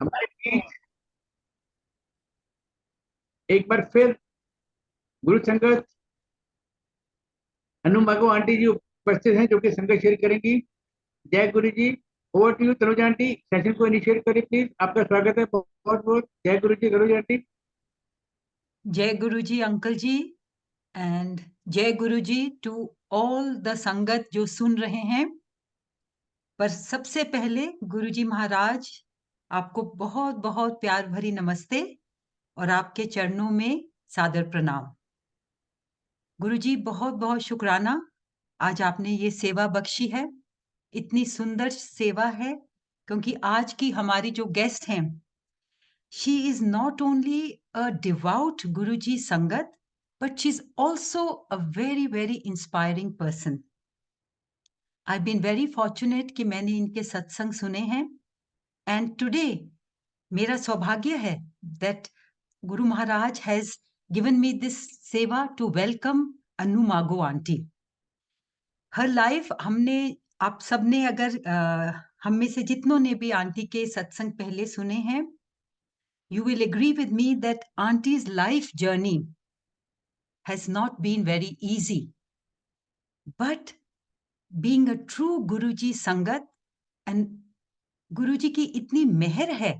हमारे बीच एक बार फिर गुरु संगत मागो आंटी जी उपस्थित हैं, जो कि संगत शेयर करेंगी। जय Guru ji. Over to you Tanuja aunty, session को इनिशिएट करिए प्लीज। आपका स्वागत है बहुत बहुत। जय गुरु जी तनुजा आंटी। जय गुरु जी अंकल जी, एंड जय गुरु जी टू ऑल द संगत जो सुन रहे हैं। पर सबसे पहले गुरु जी महाराज, आपको बहुत बहुत प्यार भरी नमस्ते और आपके चरणों में सादर प्रणाम। गुरु जी बहुत बहुत शुक्राना, आज आपने ये सेवा बख्शी है। इतनी सुंदर सेवा है, क्योंकि आज की हमारी जो गेस्ट हैं, she is not only a devout Guruji Sangat, but she's also a very, very inspiring person. I've been very fortunate कि मैंने इनके सत्संग सुने हैं, and today मेरा सौभाग्य है that Guru Maharaj has given me this seva to welcome Anu Mago Aunty. Her life हमने, आप सबने अगर हम में से जितनों ने भी आंटी के सत्संग पहले सुने हैं, you will agree with me that Auntie's life journey has not been very easy. But being a true Guruji Sangat, and Guruji ki itni meher hai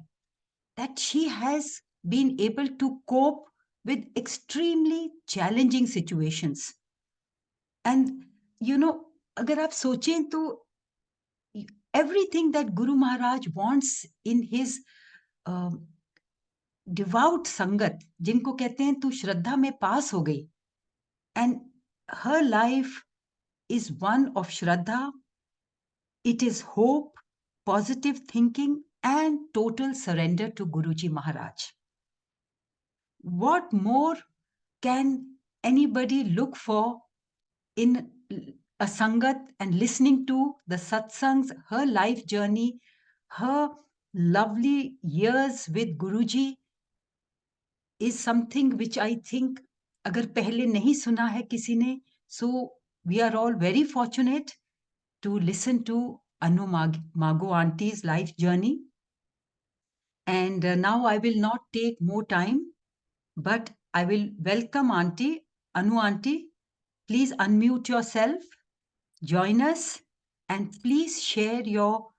that she has been able to cope with extremely challenging situations. And you know, agar aap sochein to everything that Guru Maharaj wants in his devout Sangat, जिनको कहते हैं तू श्रद्धा में पास हो गई, and her life is one of Shraddha. It is hope, positive thinking, and total surrender to Guruji Maharaj. What more can anybody look for in a Sangat and listening to the Satsangs, her life journey, her lovely years with Guruji is something which I think, agar pehle nahi suna hai kisi ne, so we are all very fortunate to listen to Anu Mago Auntie's life journey. And now I will not take more time, but I will welcome Auntie, Anu Auntie. Please unmute yourself, join us, and please share your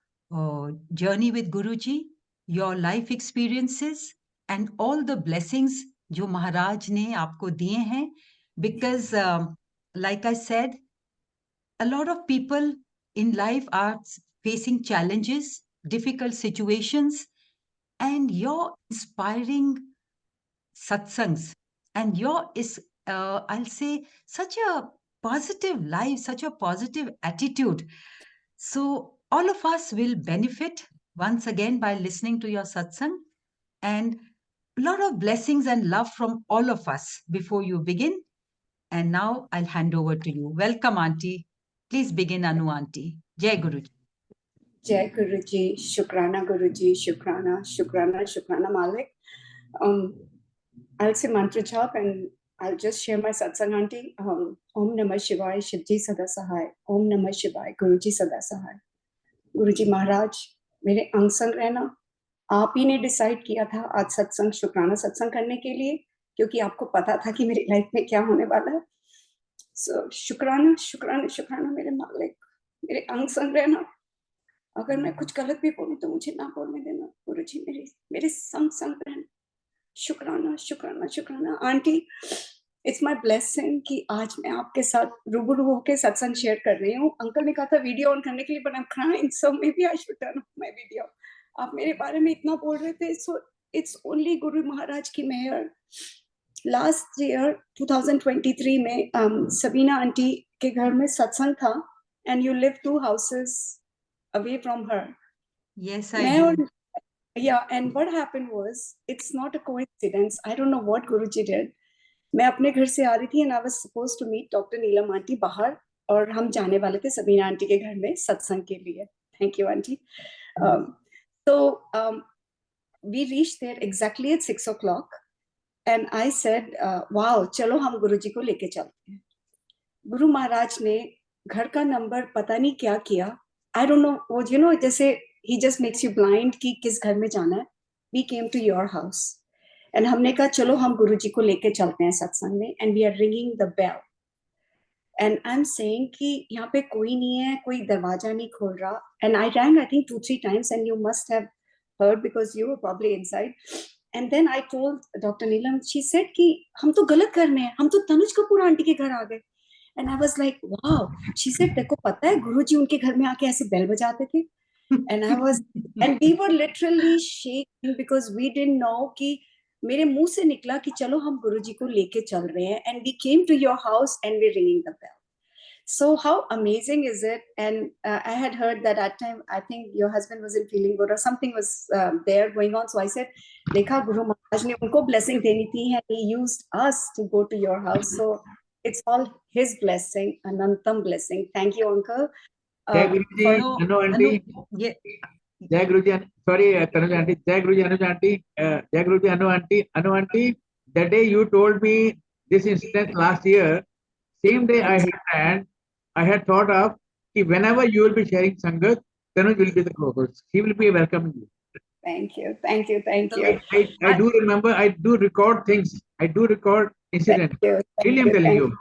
journey with Guruji, your life experiences, and all the blessings जो महाराज ने आपको दिए हैं. Because like I said, a lot of people in life are facing challenges, difficult situations, and your inspiring satsangs and your is, I'll say, such a positive life, such a positive attitude. So all of us will benefit once again by listening to your satsang, and a lot of blessings and love from all of us before you begin. And now I'll hand over to you. Welcome, Auntie. Please begin, Anu Auntie. Jai Guruji. Jai Guruji, Shukrana Guruji, Shukrana, Shukrana, Shukrana Malik. I'll say mantra jap and I'll just share my satsang, Auntie. Om Namah Shivaya, Shivji Sada Sahai. Om Namah Shivaya, Guruji Sada Sahai. Guruji Maharaj, मेरे अंग संग रहना, आप ही ने decide किया था आज सत्संग शुक्राना सत्संग करने के लिए, क्योंकि आपको पता था कि मेरी लाइफ में क्या होने वाला है. सो शुक्राना शुक्राना शुक्राना मेरे मालिक, मेरे अंग संग रहना. अगर मैं कुछ गलत भी बोलूं तो मुझे ना बोलने देना. गुरुजी मेरे संग संग रहना. शुक्राना शुक्राना शुक्राना. आंटी, इट्स माय ब्लेसिंग कि आज मैं आपके साथ रूबरू होकर सत्संग शेयर कर रही हूँ. अंकल ने कहा था वीडियो ऑन करने के लिए, but I am crying, so maybe I should turn off my video. आप मेरे बारे में इतना बोल रहे थे, so it's only Guru Maharaj की मेहर. लास्ट ईयर 2023 में सबीना आंटी के घर में सत्संग था, and you live 2 houses away from her. Yes, I do. Yeah, and what happened was, it's not a coincidence. I don't know what Guruji did. मैं अपने घर से आ रही थी, and I was supposed to meet Dr. Neelam aunty बाहर, और हम जाने वाले थे सबीना आंटी के घर में सत्संग के लिए. Thank you, aunty. So we reached there exactly at 6 o'clock, and I said, wow, चलो हम गुरुजी को लेके चलते हैं. गुरु महाराज ने घर का नंबर पता नहीं क्या किया. I don't know, वो जैसे he just makes you blind कि किस घर में जाना है. we came to your house. And हमने कहा चलो हम गुरुजी को लेके चलते हैं सत्संग में, and we are ringing the bell. And I'm saying कि यहाँ पे कोई नहीं है, कोई दरवाजा नहीं खोल रहा. And I rang, I think 2-3 times, and you must have heard because you were probably inside. And then I told Dr. Neelam, she said कि हम तो गलत घर में हैं, हम तो तनुज कपूर आंटी के घर आ गए. And I was like, wow. She said, देखो पता है गुरुजी उनके घर में आके ऐसे बेल बजाते थे. And we were literally shaking because we didn't know कि मेरे मुंह से निकला कि चलो हम गुरुजी को लेके चल रहे हैं. And we came to your house and we're ringing the bell. So how amazing is it? And I had heard that at time, I think your husband wasn't feeling good or something was there going on. So I said, देखा गुरु महाराज ने उनको blessing देनी थी, and he used us to go to your house. So it's all his blessing, Anantam blessing. Thank you, uncle. Jai Guruji, Anu aunty. Yeah. Jai Guruji, sorry, Tanuj aunty. Jai Guruji, Anu aunty. Jai Guruji, Anu aunty. Anu aunty, the day you told me this incident last year, same day I had thought of कि whenever you will be sharing Sangat, Tanuj will be the co-host. He will be welcoming you. Thank you, thank you, thank you. I do remember, I do record things. I do record incidents. Really, I'm telling you.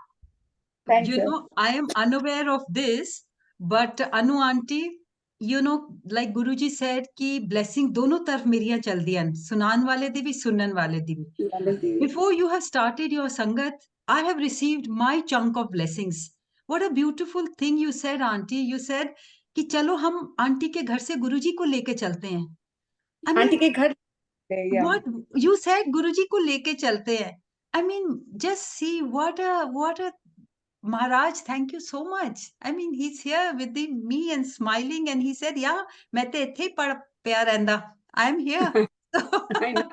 Thank You know, I am unaware of this, but Anu aunty, you know, like Guruji said कि blessing दोनों तरफ मेरियां चल दियां, सुनान वाले दी भी सुनन वाले दी भी. Before you have started your sangat, I have received my chunk of blessings. What a beautiful thing you said, aunty. You said कि चलो हम आंटी के घर से गुरुजी को लेके चलते हैं. I mean, आंटी के घर, yeah. what you said, गुरुजी को लेके चलते हैं. I mean, just see what a Maharaj, thank you so much. I mean, he's here with me and smiling, and he said, "Yeah, मैं ते इत्थे पड़ पिया रहंदा. I am here." I know.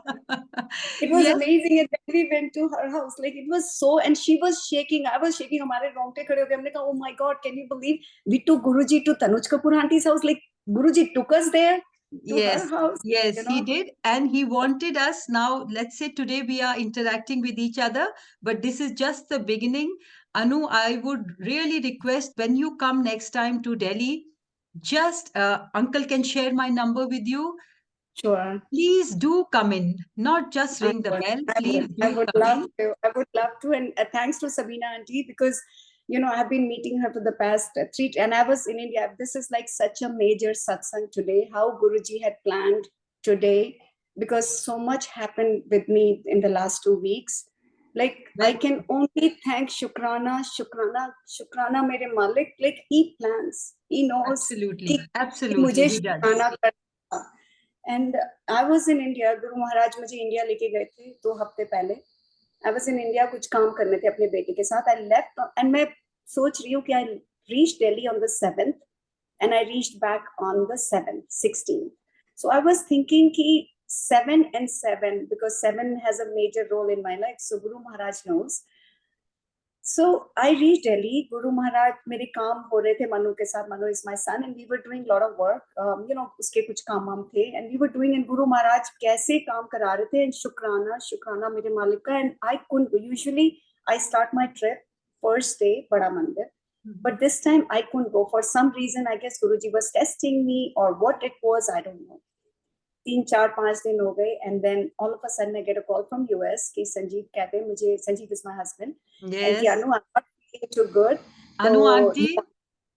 It was Yes. amazing. And then we went to her house. Like it was so, and she was shaking. I was shaking. हमारे रोंगटे खड़े हो गए. हमने कहा, oh my God, can you believe we took Guruji to Tanuj Kapoor auntie's house? Like Guruji took us there to Yes, her house. yes, You he know? did. And he wanted us now, let's say today we are interacting with each other, but this is just the beginning. Anu, I would really request when you come next time to Delhi, just uncle can share my number with you. Sure. Please do come in, not just ring the bell. Please I do would come love in. to. I would love to. And thanks to Sabina auntie, because you know I've been meeting her for the past 3, and I was in India. This is like such a major satsang today. How Guruji had planned today, because so much happened with me in the last 2 weeks. Like I can only thank Shukrana, Shukrana, Shukrana, mere Malik. Like he plans, he knows. Absolutely, absolutely, मुझे he does. शुक्राना करना. And I was in India. Guru Maharaj मुझे India लेके गए थे 2 हफ्ते पहले. I was in India, कुछ काम करने थे अपने बेटे के साथ. I left and मैं सोच रही हूँ कि I reached Delhi on the 7th and I reached back on the 7th, 16th. So I was thinking कि 7 and 7, because 7 has a major role in my life. So Guru Maharaj knows. So I reached Delhi. Guru Maharaj, मेरे काम हो रहे थे मनु के साथ. Manu is my son, and we were doing a lot of work. You know, उसके कुछ काम हम थे, and we were doing. And Guru Maharaj कैसे काम करा रहे थे, and शुक्राना, शुक्राना मेरे मालिक का. And I couldn't. Usually I start my trip first day बड़ा मंदिर, but this time I couldn't go for some reason. I guess Guruji was testing me or what it was. I don't know. 3-4-5 दिन हो गए, and then all of a sudden I get a call from US कि संजीव कहते हैं मुझे, Sanjeev is my husband, and कि Anu, I'm not feeling too good. Anu So, aunty,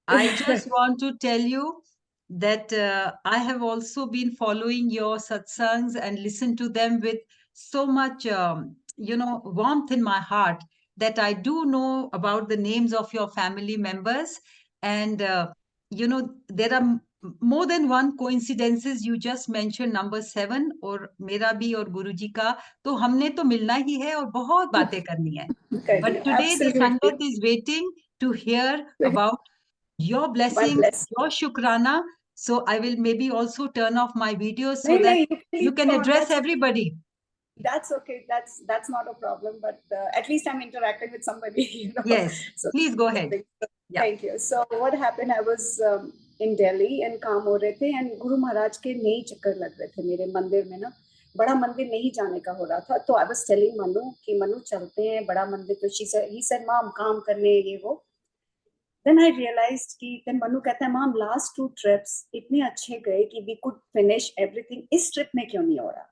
I just want to tell you that I have also been following your satsangs and listened to them with so much, you know, warmth in my heart, that I do know about the names of your family members. And, you know, there are more than one coincidences. You just mentioned number 7 और मेरा भी और गुरुजी का, तो हमने तो मिलना ही है और बहुत बातें करनी है. But today the Sangat is waiting to hear about your blessing, your shukrana. So I will maybe also turn off my videos so that you can address everybody. That's okay. That's not a problem. But at least I'm interacting with somebody. You know? Yes. So please go ahead. Yeah. Thank you. So what happened? I was in Delhi and काम हो रहे थे, and Guru Maharaj के नए चक्कर लग रहे थे मेरे मंदिर में ना. बड़ा मंदिर नहीं जाने का हो रहा था, तो I was telling Manu कि Manu चलते हैं बड़ा मंदिर. तो he said mom काम करने ये वो. Then I realized कि then Manu कहता है mom last 2 trips इतने अच्छे गए कि we could finish everything. इस trip में क्यों नहीं हो रहा?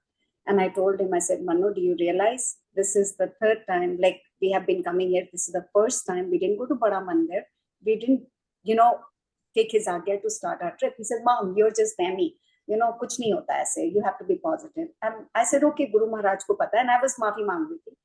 And I told him, I said, Manu, do you realize this is the third time, like we have been coming here. This is the first time we didn't go to Bada Mandir. We didn't, take his agya to start our trip. He said, Mom, you're just Demi. Kuch nahi hota aise. You have to be positive. And I said, okay, Guru Maharaj ko pata hai. And I was maafi maang rahi thi.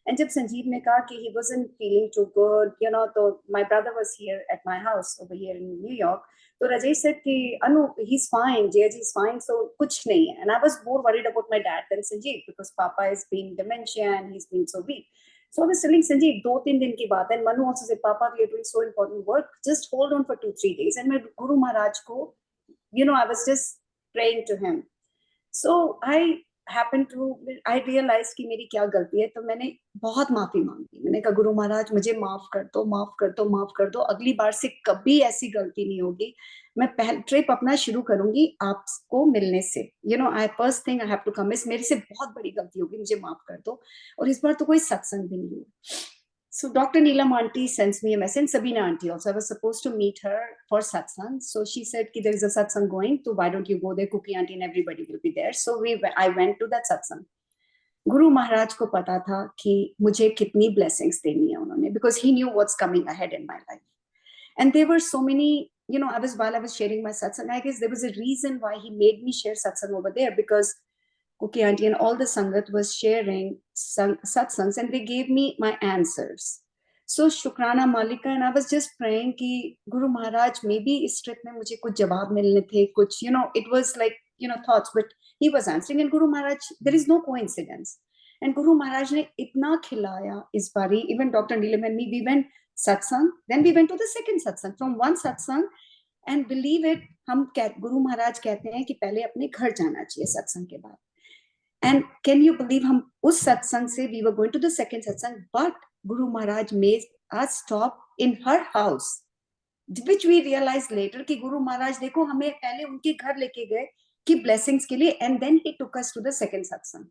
And जब संजीव ने कहा कि he wasn't feeling too good, तो my brother was here at my house over here in New York. So Rajesh said कि Anu, he's fine, JG is fine, so कुछ नहीं है. And I was more worried about my dad than Sanjeev because Papa is being dementia and he's been so weak. So I was telling Sanjeev, 2-3 दिन की बात है. And Manu also said, Papa, we are doing so important work. Just hold on for 2-3 days. And मैं Guru Maharaj को, I was just praying to him. So I realized कि मेरी क्या गलती है. तो मैंने बहुत माफी मांगी. मैंने कहा गुरु महाराज मुझे माफ कर दो, माफ कर दो, माफ कर दो. अगली बार से कभी ऐसी गलती नहीं होगी. मैं पहले ट्रिप अपना शुरू करूंगी आपको मिलने से. I first thing I have to come is मेरे से बहुत बड़ी गलती होगी, मुझे माफ कर दो. और इस बार तो कोई सत्संग भी नहीं हुआ. So Dr. Neelam Aunty sends me a message, Sabina Aunty also. I was supposed to meet her for satsang. So she said, there is a satsang going, so why don't you go there? Cookie Aunty and everybody will be there. So I went to that satsang. Guru Maharaj ko pata tha ki mujhe kitni blessings deni hai unhone, because he knew what's coming ahead in my life. And there were so many, while I was sharing my satsang, I guess there was a reason why he made me share satsang over there, because Cookie Aunty and all the Sangat was sharing satsangs and they gave me my answers. So Shukrana Malika, and I was just praying ki Guru Maharaj, maybe is trip mein mujhe kuch jawab milne the, kuch, it was like, thoughts, but he was answering. And Guru Maharaj, there is no coincidence. And Guru Maharaj ne itna khilaya is bari, even Dr. Neelam and me, we went satsang, then we went to the second satsang. From one satsang, and believe it, Guru Maharaj कहते हैं कि पहले अपने घर जाना चाहिए सत्संग के बाद. And can you believe हम उस सत्संग से we were going to the second satsang, but Guru Maharaj made us stop in her house, which we realized later कि Guru Maharaj देखो हमें पहले उनके घर लेके गए कि blessings के लिए, and then he took us to the second satsang.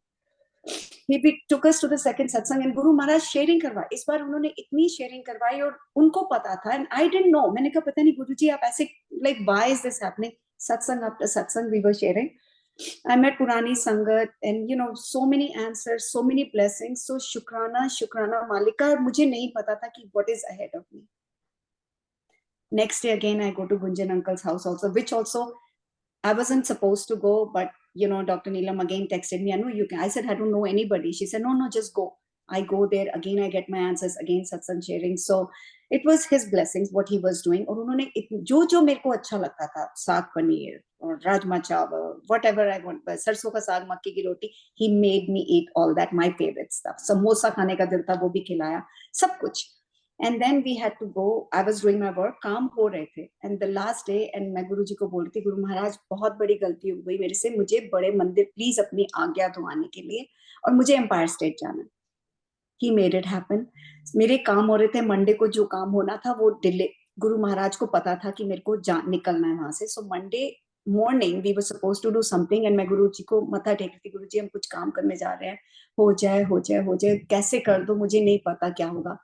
He took us to the second satsang and Guru Maharaj sharing करवाई. इस बार उन्होंने इतनी sharing करवाई और उनको पता था, and I didn't know. मैंने कहा पता नहीं गुरुजी आप ऐसे, like why is this happening? Satsang after satsang we were sharing. I met Purani Sangat and so many answers, so many blessings. So Shukrana Malika, मुझे नहीं पता था कि what is ahead of me. Next day again I go to Gunjan uncle's house also, which also I wasn't supposed to go, but Dr. Neelam again texted me, Anu, you can. I said I don't know anybody. She said no, just go. I go there again, I get my answers again, satsang sharing. So it was his blessings what he was doing. और उन्होंने जो मेरे को अच्छा लगता था, साग पनीर और राजमा चावल, whatever I want, सरसों का साग, मक्की की रोटी, he made me eat all that, my favorite stuff. Samosa खाने का दिल था, वो भी खिलाया, सब कुछ. And then we had to go. I was doing my work, काम हो रहे थे. And the last day, and मैं गुरु जी को बोलती, गुरु महाराज बहुत बड़ी गलती हो गई मेरे से, मुझे बड़े मंदिर प्लीज अपनी आज्ञा दो आने के लिए, और मुझे एम्पायर स्टेट जाना. He made it happen. मेरे काम हो रहे थे, मंडे को जो काम होना था वो डिले. गुरु महाराज को पता था कि मेरे को निकलना है वहां से. So Monday morning we were supposed to do something, and मैं गुरु जी को मथा टेक रही थी, गुरु जी हम कुछ काम करने जा रहे हैं, हो जाए, कैसे कर दो, मुझे नहीं पता क्या होगा.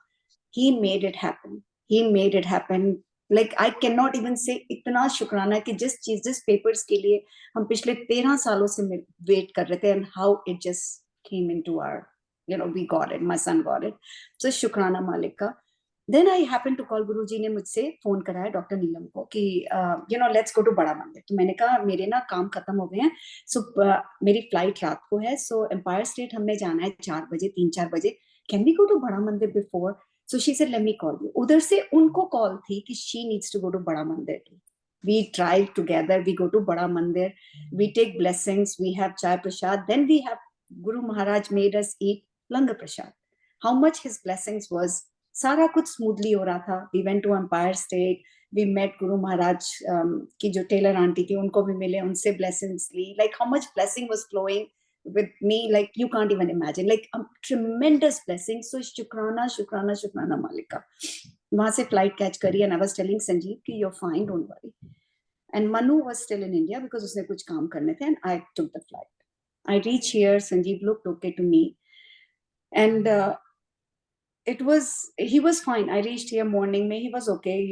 He made it happen. He made it happen. Like I cannot even say इतना शुक्राना कि जिस पेपर्स के लिए हम पिछले 13 सालों से वेट कर रहे थे, and how it just came into our, we got it, my son got it. So शुक्राना मालिक का. Then I happened to call गुरुजी ने मुझसे फोन कराया डॉक्टर नीलम को कि let's go to बड़ा मंदिर. तो मैंने कहा मेरे ना काम खत्म हो गए हैं, so मेरी फ्लाइट रात को है, so एम्पायर स्टेट हमने जाना है 4 बजे, 3-4 बजे. Can we go to बड़ा मंदिर before? So she said, let me call you. उधर से उनको कॉल थी कि she needs to go to बड़ा मंदिर. We drive together, we go to बड़ा मंदिर, we take blessings, we have chai prasad, then we have Guru Maharaj made us eat langar prasad. How much his blessings was, सारा कुछ smoothly हो रहा था. We went to Empire State, we met Guru Maharaj की जो Taylor aunty थी उनको भी मिले, उनसे blessings Lee. Like how much blessing was flowing with me, like you can't even imagine, like a tremendous blessing. So शुक्राना मालिका. वहां से flight catch करी, and I was telling Sanjeev कि you're fine, don't worry. And Manu was still in India because उसने कुछ काम करने थे, and I took the flight. I reached here, Sanjeev looked okay to me, and he was fine. I reached here morning में, he was okay,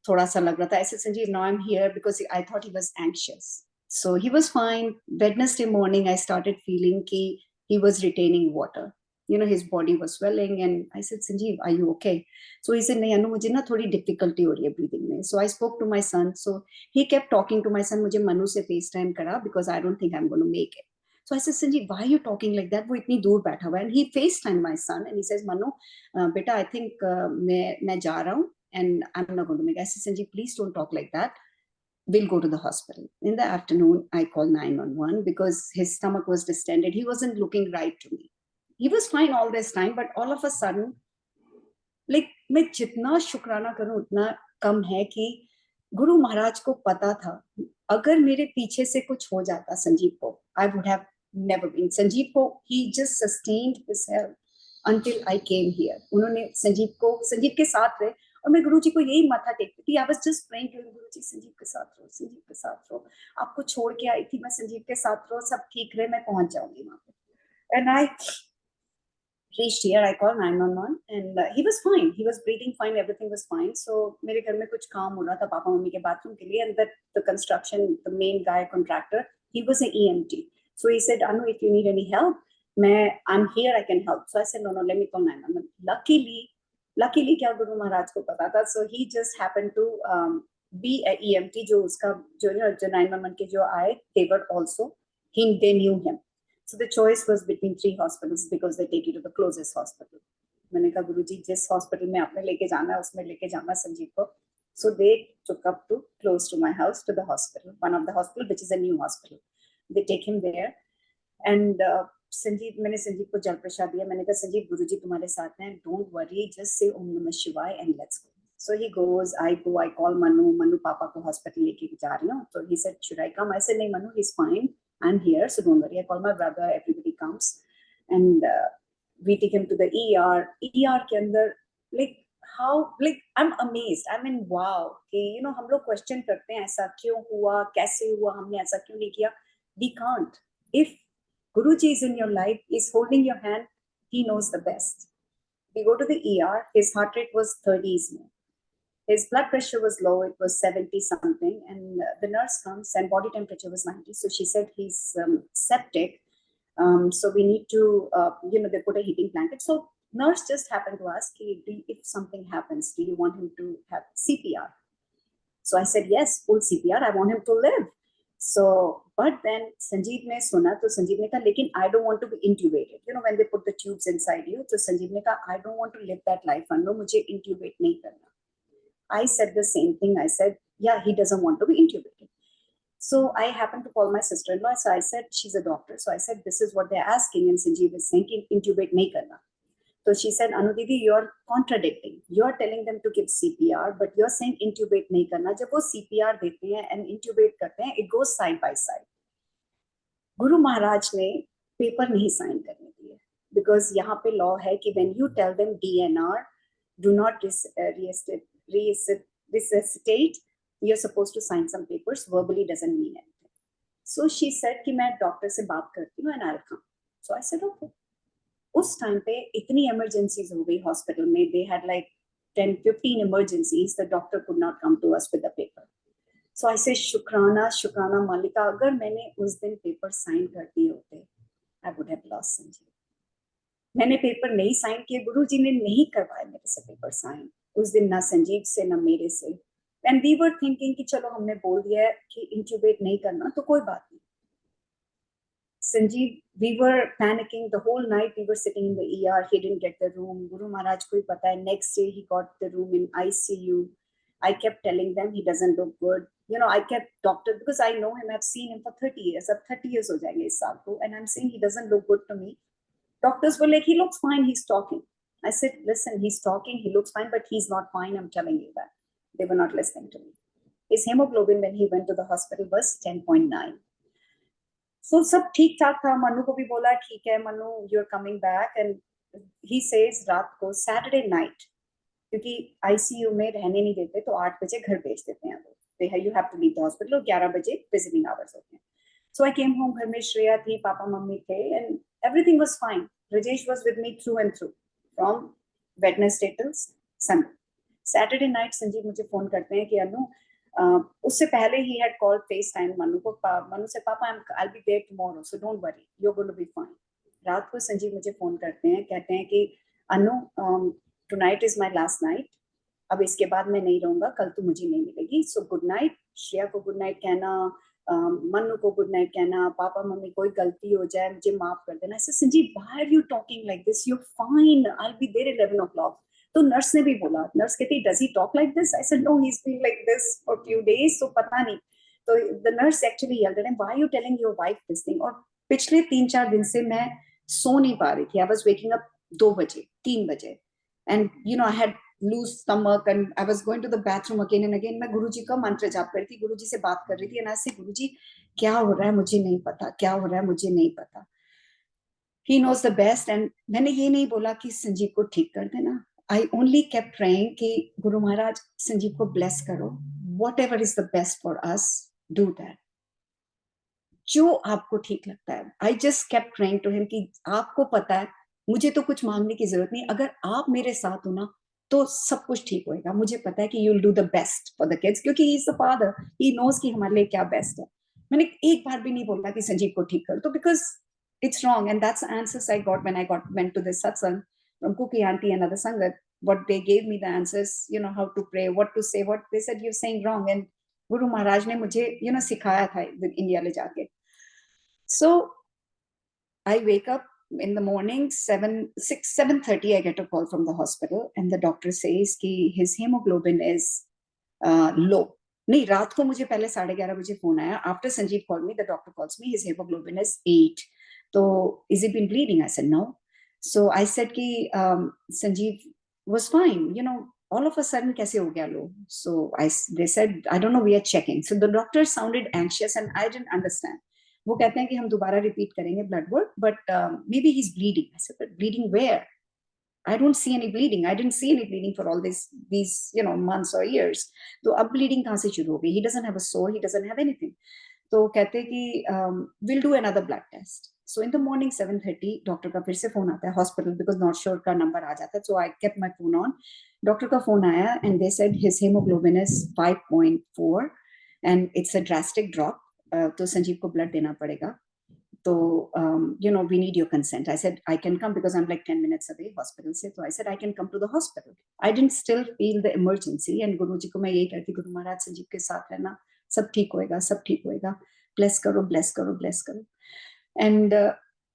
थोड़ा सा लग रहा था ऐसे. Sanjeev, now I'm here because I thought he was anxious. So he was fine. Wednesday morning, I started feeling he was retaining water. You know, his body was swelling, and I said, Sanjeev, are you okay? So he said, "नहीं अनु, मुझे ना थोड़ी difficulty हो रही है breathing में." So I spoke to my son. So he kept talking to my son. मुझे मनु से FaceTime करा because I don't think I'm going to make it. So I said, Sanjeev, why are you talking like that? वो इतनी दूर बैठा हुआ है. And he FaceTimed my son and he says, Manu, बेटा, I think मैं जा रहा हूँ and I'm not going to make it. I said, Sanjeev, please don't talk like that. We'll go to the hospital. In the afternoon, I called 911 because his stomach was distended. He wasn't looking right to me. He was fine all this time, but all of a sudden, like मैं जितना शुक्राना करूं उतना कम है कि गुरु महाराज को पता था अगर मेरे पीछे से कुछ हो जाता संजीव को, I would have never been. Sanjeev को he just sustained his health until I came here. उन्होंने संजीव के साथ रहे और मैं गुरुजी को यही माथा टेकती थी. I was just praying to him, गुरुजी संजीव के साथ रहो, संजीव के साथ रहो. आपको छोड़ के आई थी मैं, संजीव के साथ रहो, सब ठीक रहे, मैं पहुंच जाऊंगी वहां पे. And I reached here, I called 911 and he was fine. He was breathing fine, everything was fine. So मेरे घर में कुछ काम हो रहा था पापा मम्मी के बाथरूम के लिए, and that the construction, the main guy contractor, he was an EMT. So he said, Anu, if you need any help, I'm here, I can help. So I said, no, let me call 911. Luckily क्या गुरु महाराज को पता था, so he just happened to be a EMT. जो 911 के जो आए, they were also, they knew him. So the choice was between 3 hospitals because they take you to the closest hospital. मैंने कहा गुरुजी जिस hospital में आपने लेके जाना है उसमें लेके जाना संजीव को. So they took up to close to my house to the hospital, one of the hospital which is a new hospital. They take him there and मैंने संजीव को जल प्रसाद दिया. मैंने कहा संजीव गुरुजी तुम्हारे साथ हैं, don't worry, just say Om Namah Shivaya and let's go. So he goes, I go, I call Manu पापा को hospital लेके जा रही हूँ. So he said, should I come? I said, नहीं Manu, he's fine. I'm here, so don't worry. I call my brother, everybody comes. And we take him to the ER. ER के अंदर, I'm amazed. I mean, wow. कि, हम लोग question करते हैं, ऐसा क्यों हुआ, कैसे हुआ, हमने ऐसा क्यों नहीं किया. We can't. If Guruji is in your life, is holding your hand, he knows the best. We go to the ER, his heart rate was 30s. His blood pressure was low, it was 70 something, and the nurse comes and body temperature was 90. So she said he's septic. So we need to, they put a heating blanket. So nurse just happened to ask, if something happens, do you want him to have CPR? So I said, yes, full CPR, I want him to live. So, but then Sanjeev ne suna, to Sanjeev ne kaha, lekin I don't want to be intubated. When they put the tubes inside you, so Sanjeev ne kaha, I don't want to live that life. No, mujhe intubate nahi karna. I said the same thing. I said, yeah, he doesn't want to be intubated. So I happened to call my sister-in-law. So I said, she's a doctor. So I said, this is what they're asking. And Sanjeev is saying, intubate nahi karna. So she said, Anu Didi, you're contradicting. You're telling them to give CPR, but you're saying intubate nahi karna. Jab wo CPR dete hain and intubate karte hain, it goes side by side. Guru Maharaj ne paper nahi sign karne diye. Because yahan pe law hai ki when you tell them DNR, do not resuscitate, you're supposed to sign some papers. Verbally doesn't mean anything. So she said कि मैं doctor से बात करती हूँ and I'll come. So I said okay. उस time पे इतनी emergencies हो गई hospital में, they had like 10-15 emergencies. The doctor could not come to us with the paper. So I said शुक्राना मालिका, अगर मैंने उस दिन पेपर साइन कर दिए होते, I would have lost Sanjeev. मैंने पेपर नहीं साइन किए, गुरुजी ने नहीं करवाए मेरे से पेपर साइन उस दिन, ना संजीव से ना मेरे से. And we were thinking कि चलो हमने बोल दिया है कि इंट्यूबेट नहीं करना तो कोई बात नहीं. Sanjeev, we were panicking the whole night. We were sitting in the ER. He didn't get the room. Guru Maharaj ko hi pata hai. Next day he got the room in ICU. I kept telling them he doesn't look good. I kept doctor because I know him. I've seen him for 30 years. Ab 30 years ho jayenge is saal ko, and I'm saying he doesn't look good to me. Doctors were like, he looks fine. He's talking. I said, listen, he's talking. He looks fine, but he's not fine. I'm telling you that. They were not listening to me. His hemoglobin when he went to the hospital was 10.9. So सब ठीक ठाक था. मनु को भी बोला ठीक है Manu, you're coming back, and he says रात को Saturday night, क्योंकि ICU में रहने नहीं देते तो 8 बजे घर भेज देते हैं वो. You have to leave the hospital. 11 बजे visiting hours होते हैं. So I came home. घर में श्रेया थी, पापा मम्मी थे, and everything was fine. Rajesh was with me through and through from Wednesday till Sunday. Saturday night Sanjeev मुझे phone करते हैं कि अनु उससे पहले he had called FaceTime Manu को, मनु से पापा I'll be there tomorrow, so don't worry, you're going to be fine. रात को संजीव मुझे फोन करते हैं, कहते हैं कि अनु tonight is my last night, अब इसके बाद मैं नहीं रहूंगा, कल तू मुझे नहीं मिलेगी, so good night. श्रेया को गुड नाइट कहना, मन्नू को गुड नाइट कहना, पापा मम्मी कोई गलती हो जाए मुझे माफ कर देना. ऐसे Sanjeev why are you talking like this, you're fine, I'll be there 11 o'clock. तो नर्स ने भी बोला, नर्स कहती does he talk like this? I said no, he's been like this for few days, so पता नहीं. तो the nurse actually yelled at him, why are you telling your wife this thing? और पिछले 3-4 दिन से मैं सो नहीं पा रही थी. I was waking up 2 बजे 3 बजे and you know I had loose stomach and I was going to the bathroom again and again. मैं गुरुजी का मंत्र जाप कर रही थी, गुरुजी से बात कर रही थी, and I said गुरुजी क्या हो रहा है मुझे नहीं पता, क्या हो रहा है मुझे नहीं पता. He knows the best. and मैंने ये नहीं बोला कि संजीव को ठीक कर देना. I only kept praying कि गुरु महाराज संजीव को bless करो, whatever is the best for us, do that. जो आपको ठीक लगता है. I just kept praying to him कि आपको पता है मुझे तो कुछ मांगने की जरूरत नहीं, अगर आप मेरे साथ हो ना तो सब कुछ ठीक होएगा. मुझे पता है कि you'll do the best for the kids, क्योंकि he is the father, he knows कि हमारे लिए क्या best है. मैंने एक बार भी नहीं बोला कि संजीव को ठीक कर दो, because it's wrong. And that's the answers I got when I went to this satsang from Mago Aunty and other sangat. What they gave me the answers, you know, how to pray, what to say, what they said you're saying wrong. And Guru Maharaj ने मुझे you know सिखाया था India ले जाके. So I wake up in the morning 7:30 I get a call from the hospital and the doctor says कि his hemoglobin is low. नहीं, रात को मुझे पहले 11:30 बजे फोन आया. After Sanjeev called me, the doctor calls me, his hemoglobin is 8. So is he been bleeding? I said no. So I said कि Sanjeev was fine, you know, all of a sudden कैसे हो गया low? So they said I don't know, we are checking. So the doctor sounded anxious and I didn't understand. वो कहते हैं कि हम दोबारा रिपीट करेंगे blood work, but maybe he's bleeding. I said but bleeding where? I don't see any bleeding. I didn't see any bleeding for all these you know months or years. तो अब bleeding कहाँ से शुरू हो गई? He doesn't have a sore, he doesn't have anything. तो कहते हैं कि we'll do another blood test. So in the morning 7:30 doctor का फिर से फोन आता है हॉस्पिटल, because नॉट श्योर का नंबर आ जाता है. So I kept my phone on. Doctor का फोन आया and they said his hemoglobin is 5.4 and it's a drastic drop. तो संजीव को ब्लड देना पड़ेगा. तो you know we need your consent. I said I can come because I'm like 10 minutes away hospital से. So I said I can come to the hospital. I didn't still feel the emergency. and गुरुजी को मैं यही कहती, गुरु महाराज संजीव के साथ रहना, सब ठीक होएगा, सब ठीक होएगा, ब्लेस करो ब्लेस करो ब्लेस करो. and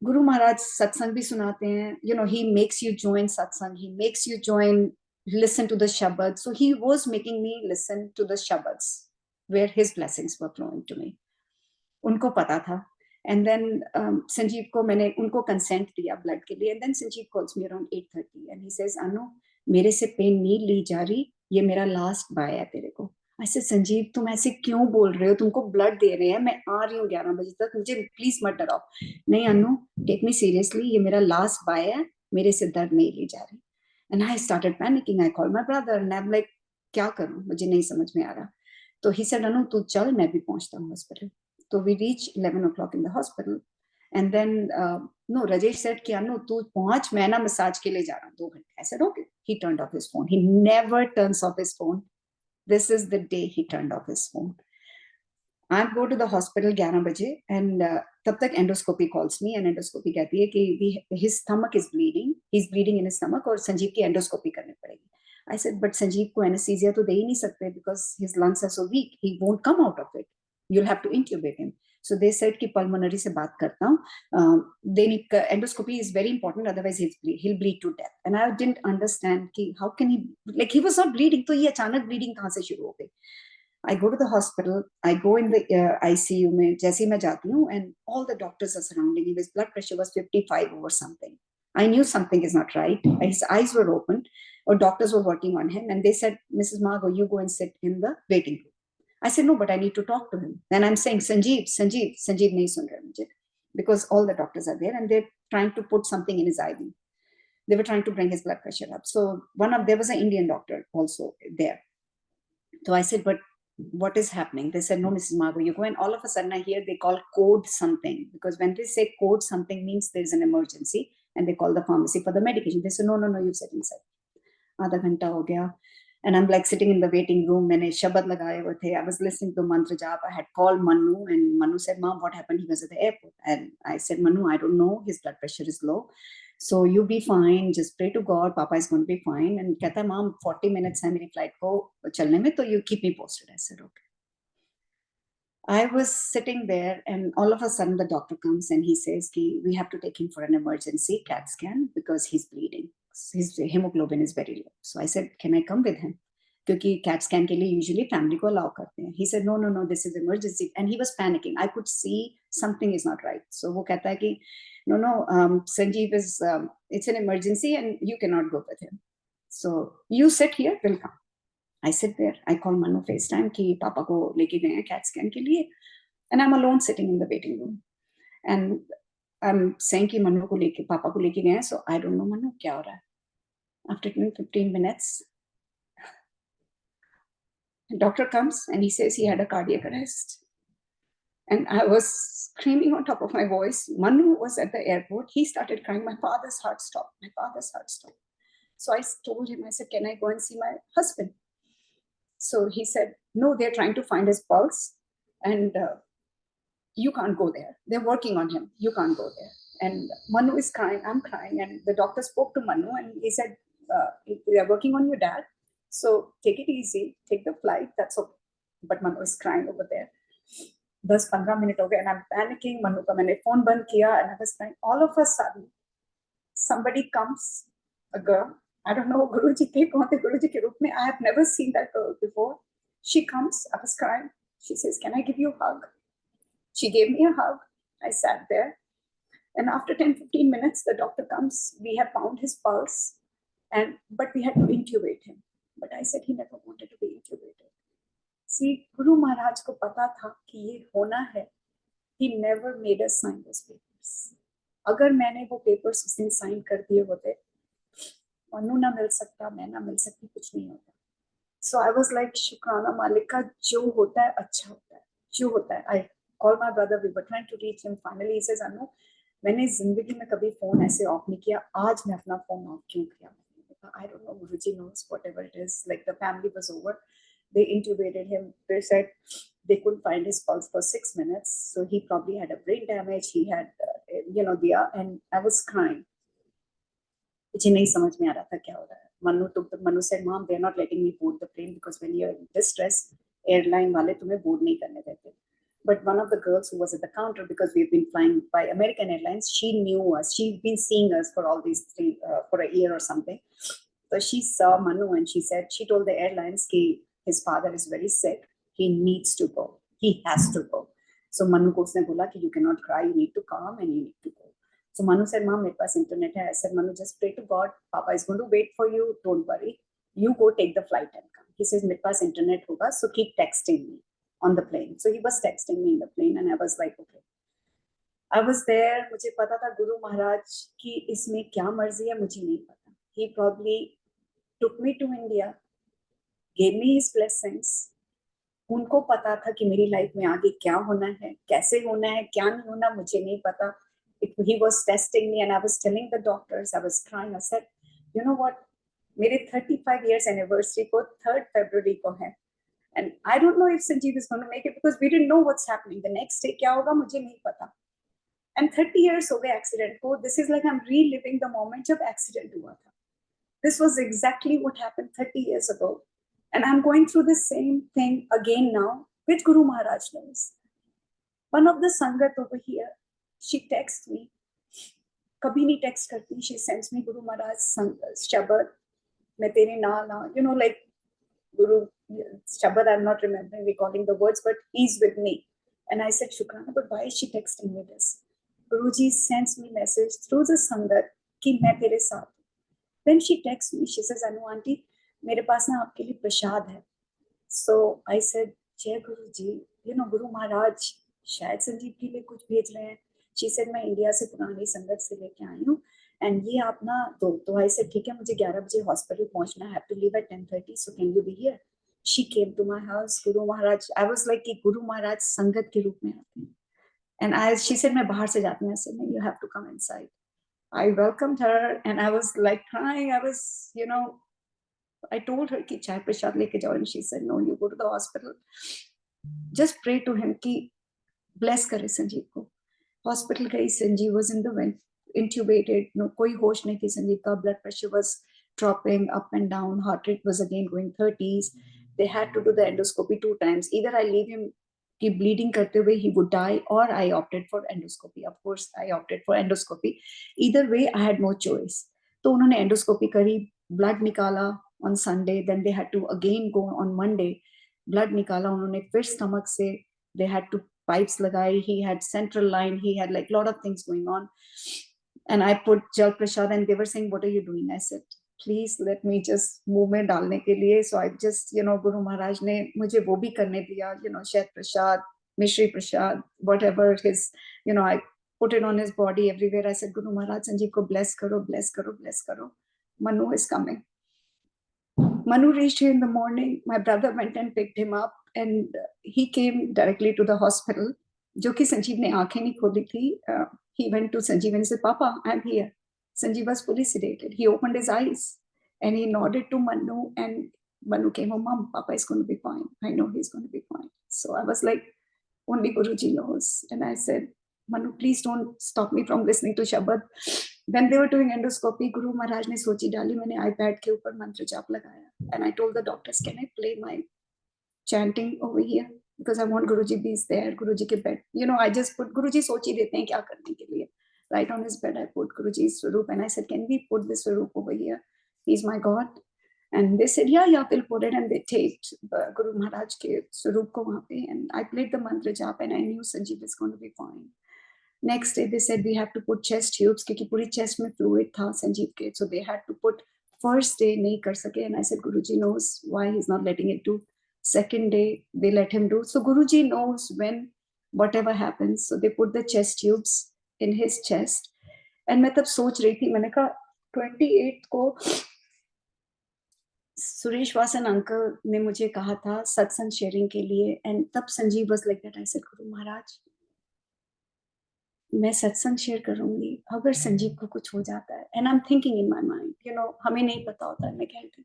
गुरु महाराज सत्संग भी सुनाते हैं. you know he makes you join satsang, he makes you join, listen to the shabad. So he was making me listen to the shabads where his blessings were flowing to me. उनको पता था. And then Sanjeev को मैंने उनको consent दिया blood के लिए. And then Sanjeev calls me around 8:30 and he says अनु मेरे से पेन नहीं ली जा रही, ये मेरा लास्ट बाय है तेरे को. I said संजीव तुम ऐसे क्यों बोल रहे हो, तुमको ब्लड दे रहे हैं, मैं आ रही हूँ 11 बजे तक, मुझे प्लीज मत डराओ. नहीं अनु टेक मी सीरियसली, ये मेरा लास्ट बाय है, मेरे से दर्द नहीं ली जा रही. And I started panicking. I called my brother and I'm like क्या करूँ, मुझे नहीं समझ में आ रहा. तो he said अनु तू चल, मैं भी पहुंचता हूँ hospital. So we reached 11 o'clock in the hospital. And then, no, Rajesh said, कि अनु तू पहुंच, मैं ना मसाज के लिए जा रहा हूँ 2 घंटे. I said, okay. He turned off his phone. He never turns off his phone. This is the day he turned off his phone. I go to the hospital 11 बजे and तब तक endoscopy calls me and endoscopy कहती है कि his stomach is bleeding. He's bleeding in his stomach और संजीव की endoscopy करनी पड़ेगी. I said, but संजीव को anesthesia तो दे ही नहीं सकते because his lungs are so weak. He won't come out of it. You'll have to intubate him. So they said कि pulmonary से बात करता हूँ. They need endoscopy is very important, otherwise he'll bleed to death. And I didn't understand कि how can he, like he was not bleeding, तो ये अचानक bleeding कहाँ से शुरू हो गई. I go to the hospital. I go in the ICU में. जैसे ही मैं जाती हूँ and all the doctors are surrounding him. His blood pressure was 55 over something. I knew something is not right. His eyes were open. Or doctors were working on him and they said, Mrs. Mago, you go and sit in the waiting room. I said, no, but I need to talk to him. Then I'm saying, Sanjeev nahi sun rahe mujhe, because all the doctors are there and they're trying to put something in his IV. They were trying to bring his blood pressure up. So there was an Indian doctor also there. So I said, but what is happening? They said, no, Mrs. Mago, you go. And all of a sudden I hear they call code something, because when they say code something means there's an emergency and they call the pharmacy for the medication. They said, no, you sit inside. Aadha ghanta ho gaya. And I'm like sitting in the waiting room. मैंने शब्द लगाए हुए थे. I was listening to mantra jap. I had called Manu, and Manu said, "Mom, what happened?" He was at the airport, and I said, "Manu, I don't know. His blood pressure is low, so you be fine. Just pray to God. Papa is going to be fine." And कहता, "Mom, 40 minutes है मेरी flight को चलने में, तो you keep me posted." I said, "Okay." I was sitting there, and all of a sudden the doctor comes and he says, "We have to take him for an emergency CAT scan because he's bleeding. His hemoglobin is very low." So I said, "Can I come with him?" क्योंकि CAT scan के लिए usually family को allow करते हैं. He said, "No, this is emergency," and he was panicking. I could see something is not right. So वो कहता है कि no, Sanjeev is it's an emergency and you cannot go with him. So you sit here, we'll come. I sit there. I call Manu FaceTime कि पापा को लेके गए हैं CAT scan के लिए, and I'm alone sitting in the waiting room, and I'm saying कि मनु को लेके पापा को लेके गए हैं, so I don't know Manu क्या हो रहा है. After 15 minutes, the doctor comes and he says he had a cardiac arrest, and I was screaming on top of my voice. Manu was at the airport. He started crying. My father's heart stopped. My father's heart stopped. So I told him, I said, "Can I go and see my husband?" So he said, "No, they're trying to find his pulse, and you can't go there. They're working on him. You can't go there." And Manu is crying. I'm crying. And the doctor spoke to Manu and he said, "We are working on your dad. So take it easy. Take the flight. That's okay." But Manu is crying over there. 10-15 minutes हो गए, and I'm panicking. Manu का मैंने phone बंद किया, and I was crying. All of a sudden, somebody comes, a girl. I don't know, Guruji थे कौन थे Guruji के रूप में. I have never seen that girl before. She comes. I was crying. She says, "Can I give you a hug?" She gave me a hug. I sat there. And after 10-15 minutes, the doctor comes. We have found his pulse, but we had to intubate him. But I said he never wanted to be intubated. See, Guru Maharaj को पता था कि ये होना है. He never made us sign those papers. अगर मैंने वो papers उस दिन sign कर दिए होते, मनु ना मिल सकता, मैं ना मिल सकती, कुछ नहीं होता. So I was like, शुक्राना मालिक का, जो होता है अच्छा होता है, जो होता है. I called my brother. We were trying to reach him. Finally, he says, "Anu, मैंने जिंदगी में कभी फोन ऐसे ऑफ नहीं किया. आज मैं अपना फोन ऑफ क्यों किया?" I don't know. Guruji knows. Whatever it is. Like the family was over. They intubated him. They said they couldn't find his pulse for 6 minutes. So he probably had a brain damage. He had, and I was crying. मुझे नहीं समझ में आ रहा था क्या हो रहा है. Manu said, "Mom, they're not letting me board the plane because when you're in distress, airline वाले तुम्हें board नहीं करने देते." But one of the girls who was at the counter, because we've been flying by American Airlines, she knew us. She'd been seeing us for all these for a year or something. So she saw Manu and she told the airlines that his father is very sick. He needs to go. He has to go. So Manu को उसने बोला कि you cannot cry. You need to calm and you need to go. So Manu said, "Mom, मेरे पास internet है." I said, "Manu, just pray to God. Papa is going to wait for you. Don't worry. You go take the flight and come." He says, "मेरे पास internet होगा, so keep texting me on the plane." So he was texting me in the plane, and I was like, okay. I was there. मुझे पता था गुरु महाराज की इसमें क्या मर्जी है, मुझे नहीं पता. He probably took me to India, gave me his blessings. उनको पता था कि मेरी लाइफ में आगे क्या होना है, कैसे होना है, क्या नहीं होना, मुझे नहीं पता. He was testing me, and I was telling the doctors, I was crying. I said, "You know what? मेरे 35 years anniversary को 3rd February को है. And I don't know if Sanjeev is going to make it because we didn't know what's happening. The next day क्या होगा मुझे नहीं पता. And 30 years हो गए accident को. This is like I'm reliving the moment जब accident हुआ था. This was exactly what happened 30 years ago. And I'm going through the same thing again now, which Guru Maharaj knows. One of the Sangat over here, she texts me. कभी नहीं text करती. She sends me Guru Maharaj Shabad. मैं तेरे नाल like Guru Shabad, I'm not remembering recalling the words, but he's with me. And I said, "Shukrana, but why is she texting me this?" Guruji sends me message through the Sangat कि मैं तेरे साथ. Then she texts me. She says, "Anu aunty, मेरे पास ना आपके लिए प्रसाद है." So I said, "Jai Guruji, Guru Maharaj शायद संजीव के लिए कुछ भेज रहे हैं." She said, "मैं इंडिया से पुरानी संगत से लेके आई हूँ, and ये आप ना तो I said, "ठीक है, मुझे 11 बजे हॉस्पिटल पहुंचना है. I have to leave at 10:30. So can you be here?" She came to my house. Guru Maharaj, I was like कि Guru Maharaj संगत के रूप में आते हैं. And she said, "मैं बाहर से जाती हूँ." I said, "No, you have to come inside." I welcomed her, and I was like crying. I was, I told her कि चाय प्रसाद लेके जाओ, and she said no, you go to the hospital, just pray to him कि bless करे संजीव को. Hospital गई, Sanjeev was in the vent, intubated, no कोई होश नहीं थी संजीव का, blood pressure was dropping up and down, heart rate was again going 30s. They had to do the endoscopy 2 times. Either I leave him कि bleeding करते हुए he would die, or I opted for endoscopy. Of course I opted for endoscopy. Either way I had no choice. तो उन्होंने endoscopy करी, blood निकाला on Sunday, then they had to again go on Monday, blood निकाला उन्होंने, फिर stomach से they had to pipes लगाई, he had central line, he had like lot of things going on, and I put Jal Prashad, and they were saying, what are you doing? I said, please let me just मुंह में डालने के लिए. So I just, you know, Guru Maharaj ने मुझे वो भी करने दिया, you know, Shet Prashad, Mishri Prashad, whatever his, you know, I put it on his body everywhere. I said, Guru Maharaj, Sanjeev ko bless karo, bless karo, bless karo. Manu is coming. Manu reached here in the morning. My brother went and picked him up, and he came directly to the hospital. जो कि संजीव ने आंखें नहीं खोली थी. He went to Sanjeev and said, Papa, I'm here. Sanjeev was fully sedated. He opened his eyes and he nodded to Manu, and Manu came home, Mom, Papa is going to be fine. I know he's going to be fine. So I was like, only Guruji knows. And I said, Manu, please don't stop me from listening to Shabad. When they were doing endoscopy, Guru Maharaj ने सोची डाली, मैंने iPad के ऊपर मंत्र जाप लगाया. And I told the doctors, can I play my chanting over here? Because I want Guruji be there, Guruji ke bed. You know, I just put Guruji सोच ही देते हैं क्या करने के लिए. Right on his bed, I put Guruji's Swarup, and I said, can we put this Swarup over here? He's my God. And they said, yeah, we'll put it. And they taped Guru Maharaj ke Swarup ko wahan pe, and I played the mantra jap, and I knew Sanjeev is going to be fine. Next day, they said, we have to put chest tubes, क्योंकि पूरी chest में fluid था संजीव के. So they had to put, first day नहीं कर सके. And I said, Guruji knows why he's not letting it do. Second day, they let him do. So Guruji knows when whatever happens. So they put the chest tubes in his chest. And मैं तब सोच रही थी, मैंने कहा 28 को Suresh Vasan uncle ने मुझे कहा था सत्संग शेयरिंग के लिए. And तब Sanjeev was like that. I said, Guru Maharaj, मैं सत्संग शेयर करूंगी अगर संजीव को कुछ हो जाता है. And I am thinking in my mind, you know, हमें नहीं पता होता है. मैं कहती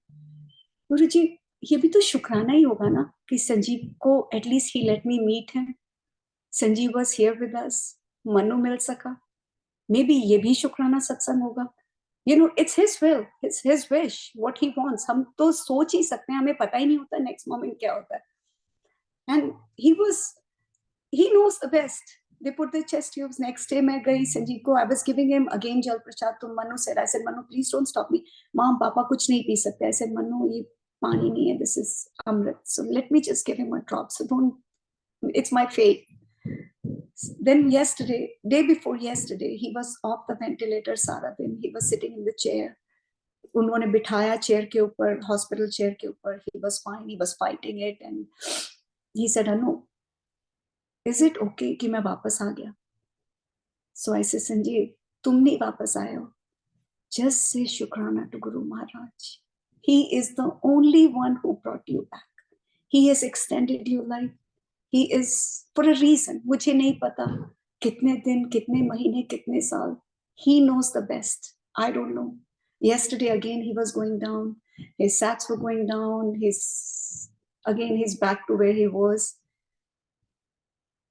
गुरुजी ये भी तो शुक्राना ही होगा ना कि संजीव को एटलीस्ट ही let me meet him. Sanjeev was here with us, Manu मिल सका. मे बी ये भी शुक्राना सत्संग होगा. You know, it's his will, it's his wish, what he wants. हम तो सोच ही सकते हैं, हमें पता ही नहीं होता नेक्स्ट मोमेंट क्या होता है. And he knows the best. They put the chest tubes. Next day, मैं गई संजीव को, I was giving him again जल प्रसाद. तो Manu said, I said, Manu, please don't stop me. Mom, Papa कुछ नहीं पी सकते. I said, Manu, ये पानी नहीं है. This is amrit. So let me just give him a drop. So don't. It's my fate. Then yesterday, day before yesterday, he was off the ventilator सारा दिन. He was sitting in the chair. उन्होंने बिठाया chair के ऊपर, hospital chair के ऊपर. He was fine. He was fighting it, and he said, Anu, is it okay कि मैं वापस आ गया? So I said, संजीव, तुम नहीं वापस आए हो. Just say शुक्राना to Guru Maharaj. He is the only one who brought you back. He has extended your life. He is for a reason. मुझे नहीं पता कितने दिन, कितने महीने, कितने साल. He knows the best. I don't know. Yesterday again he was going down. His sats were going down. He's back to where he was.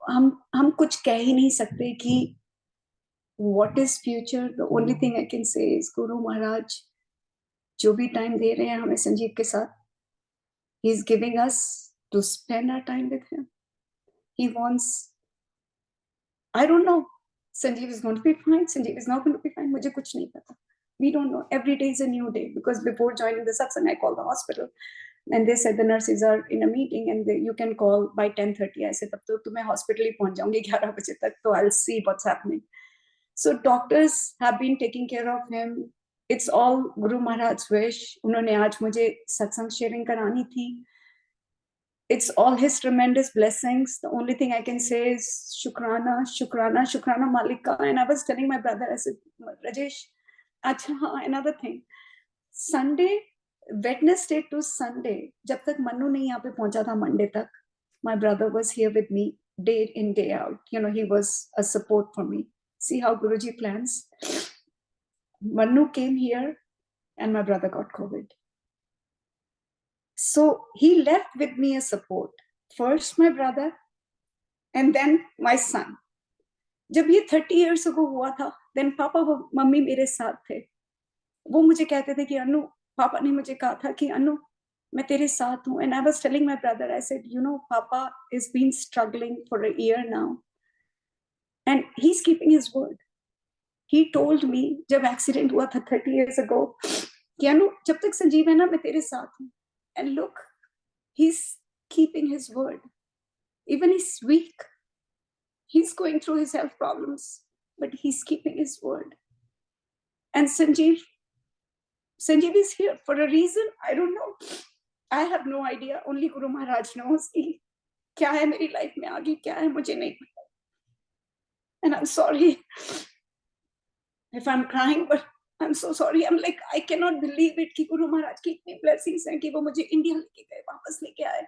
हम कुछ कह ही नहीं सकते कि what is future. The only thing I can say is Guru Maharaj जो भी time दे रहे हैं हमें संजीव के साथ, he is giving us to spend our time with him. He wants, I don't know, Sanjeev is going to be fine, Sanjeev is not going to be fine, मुझे कुछ नहीं पता. We don't know. Every day is a new day. Because before joining the satsang, I called the hospital. And they said the nurses are in a meeting and you can call by 10:30. I said, tab to tumhe hospital hi pahunch jaungi 11 baje tak, so I'll see what's happening. So doctors have been taking care of him. It's all Guru Maharaj's wish. Unhone aaj mujhe satsang sharing karani thi. It's all his tremendous blessings. The only thing I can say is Shukrana, Shukrana, Shukrana Malika. And I was telling my brother, I said, Rajesh, acha, another thing. Sunday, Wednesday to Sunday, जब तक मन्नू नहीं यहाँ पे पहुंचा था Monday तक, my brother was here with me day in, day out. You know, he was a support for me. See how Guruji plans. Mannu came here and my brother got COVID. So he left with me a support. First my brother and then my son. जब ये 30 years ago हुआ था, then पापा व mummy मेरे साथ थे. वो मुझे कहते थे कि अनु, पापा ने मुझे कहा था कि अनु मैं तेरे साथ हूँ. And I was telling my brother, I said, you know, Papa has been struggling for a year now. And he's keeping his word. He told me, जब accident हुआ था 30 years ago, कि अनु जब तक संजीव है ना मैं तेरे साथ हूँ. And look, he's keeping his word. Even he's weak. He's going through his health problems, but he's keeping his word. And Sanjeev is here for a reason. I don't know. I have no idea. Only Guru Maharaj knows कि क्या है मेरी life में आगे क्या है मुझे नहीं पता. And I'm sorry if I'm crying, but I'm so sorry. I'm like, I cannot believe it कि Guru Maharaj की इतनी blessings हैं कि वो मुझे इंडिया लेके गए, वापस लेके आए.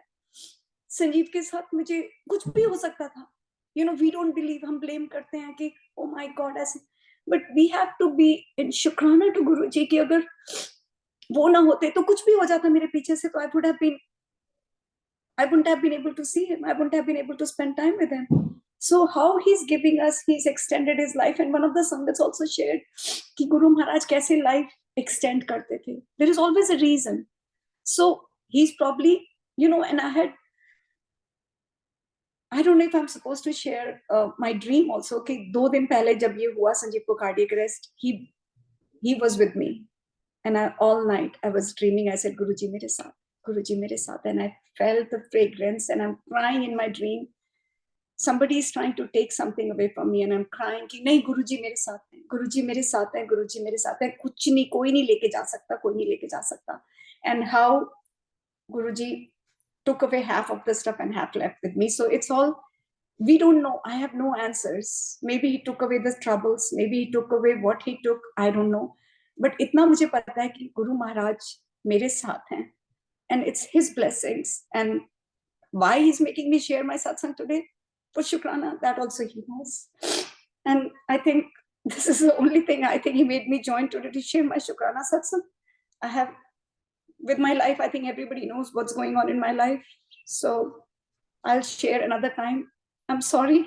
संजीव के साथ मुझे कुछ भी हो सकता था. You know, we don't believe, हम blame करते हैं कि oh my God ऐसे. But we have to be in शुक्राना to Guru जी कि अगर वो ना होते तो कुछ भी हो जाता मेरे पीछे से तो I wouldn't have been able to see him. I wouldn't have been able to spend time with him. So how he's giving us, he's extended his life. And one of the Sangats also shared कि Guru Maharaj कैसे life extend करते थे. There is always a reason. So he's probably, you know, and I don't know if I'm supposed to share my dream also. कि 2 दिन पहले जब ये हुआ संजीव को cardiac arrest, he was with me. And all night I was dreaming. I said, Guruji mere saath, Guruji mere saath. And I felt the fragrance and I'm crying in my dream. Somebody is trying to take something away from me and I'm crying कि नहीं Guruji mere saath hai, Guruji mere saath hai, Guruji mere saath hai. कुछ नहीं, कोई नहीं लेके जा सकता, कोई नहीं लेके जा सकता. And how Guruji took away half of the stuff and half left with me. So it's all, we don't know. I have no answers. Maybe he took away the troubles. Maybe he took away what he took. I don't know. But इतना मुझे पता है कि Guru Maharaj मेरे साथ हैं. And it's his blessings. And why he's making me share my satsang today? For Shukrana, that also he knows. And I think this is the only thing I think he made me join today to share my Shukrana satsang. I have, with my life, I think everybody knows what's going on in my life. So I'll share another time. I'm sorry.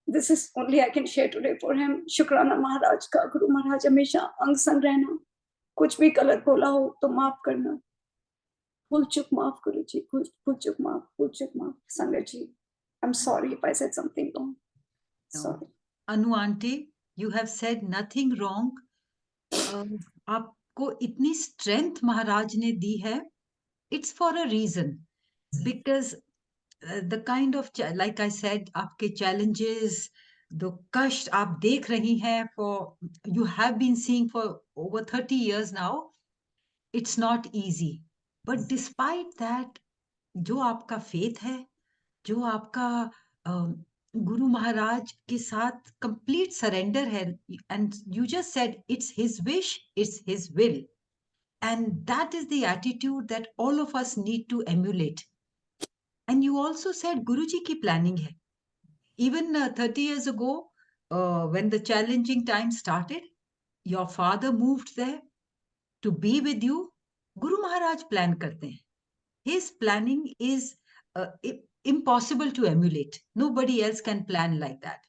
This is only I can share today for him. Shukrana Maharaj ka, Guru Maharaj हमेशा अंग संग रहना. कुछ भी गलत बोला हो तो माफ करना. भूल चूक माफ गुरु जी, भूल चूक माफ संगत जी. I'm sorry if I said something wrong. Sorry. Anu Aunty, you have said nothing wrong. आपको इतनी strength महाराज ने दी है. It's for a reason. Because the kind of, like I said, आपके challenges, the कष्ट आप देख रही हैं for, you have been seeing for over 30 years now. It's not easy. But despite that, जो आपका faith है, जो आपका गुरु महाराज के साथ complete surrender है, and you just said it's his wish, it's his will. And that is the attitude that all of us need to emulate. And you also said Guruji ki planning hai. Even 30 years ago, when the challenging times started, your father moved there to be with you. Guru Maharaj plan karte hain. His planning is impossible to emulate. Nobody else can plan like that.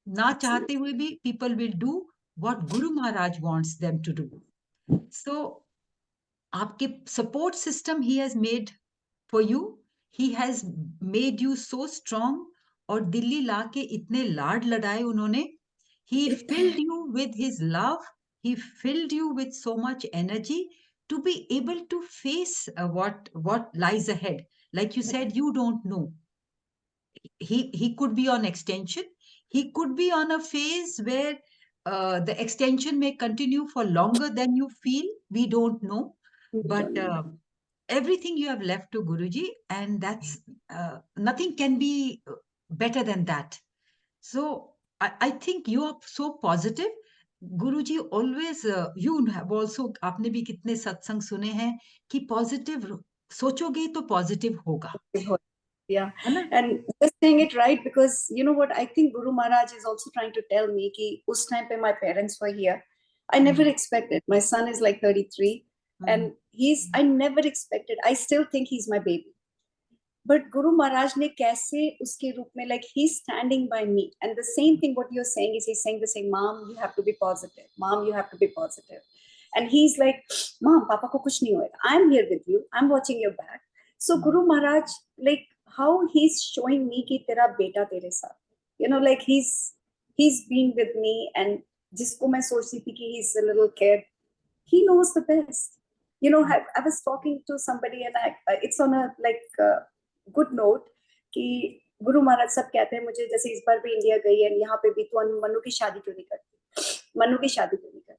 Na chahte hue bhi, people will do what Guru Maharaj wants them to do. So, aapke support system he has made for you. He has made you so strong. और दिल्ली लाके इतने लाड लड़ाए उन्होंने. He filled you with his love. He filled you with so much energy to be able to face what lies ahead. Like you said, you don't know. He could be on extension. He could be on a phase where the extension may continue for longer than you feel. We don't know. But everything you have left to Guruji, and that's nothing can be better than that. So I think you are so positive. Guruji always, you have also, आपने भी कितने सत्संग सुने हैं कि positive सोचोगे तो positive होगा. Yeah, and just saying it right, because you know what, I think Guru Maharaj is also trying to tell me कि उस time पे my parents were here. I never expected. My son is like 33, and I never expected, I still think he's my baby. But Guru Maharaj ne kaise uske roop mein, like he's standing by me. And the same thing what you're saying is, he's saying the same, Mom, you have to be positive. Mom, you have to be positive. And he's like, Mom, Papa ko kuch nahi hoega. I'm here with you. I'm watching your back. So Guru Maharaj, like how he's showing me ki tera beta tere saath. You know, like he's been with me, and jisko main sochti thi ki he's a little kid, he knows the best. You know, I was talking to somebody, and it's on a good note कि गुरु महाराज सब कहते हैं मुझे, जैसे इस बार भी India गई है, यहाँ पे भी तो मनु की शादी क्यों नहीं करती, मनु की शादी क्यों नहीं करती.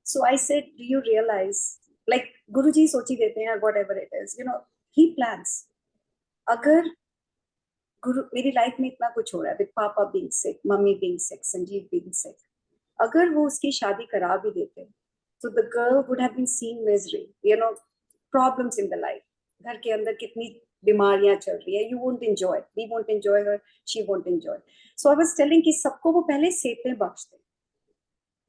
So I said, do you realize, like गुरु जी सोच ही देते हैं, whatever it is, you know, he plans. अगर गुरु, मेरी लाइफ में इतना कुछ हो रहा है, with पापा being sick, mummy being sick, Sanjeev being sick, अगर वो उसकी शादी करा भी देते, so the girl would have been seeing misery, you know, problems in the life. घर के अंदर कितनी बीमारियां चल रही है, you won't enjoy it, we won't enjoy her, she won't enjoy. So I was telling कि सबको वो पहले सेते बख्शते,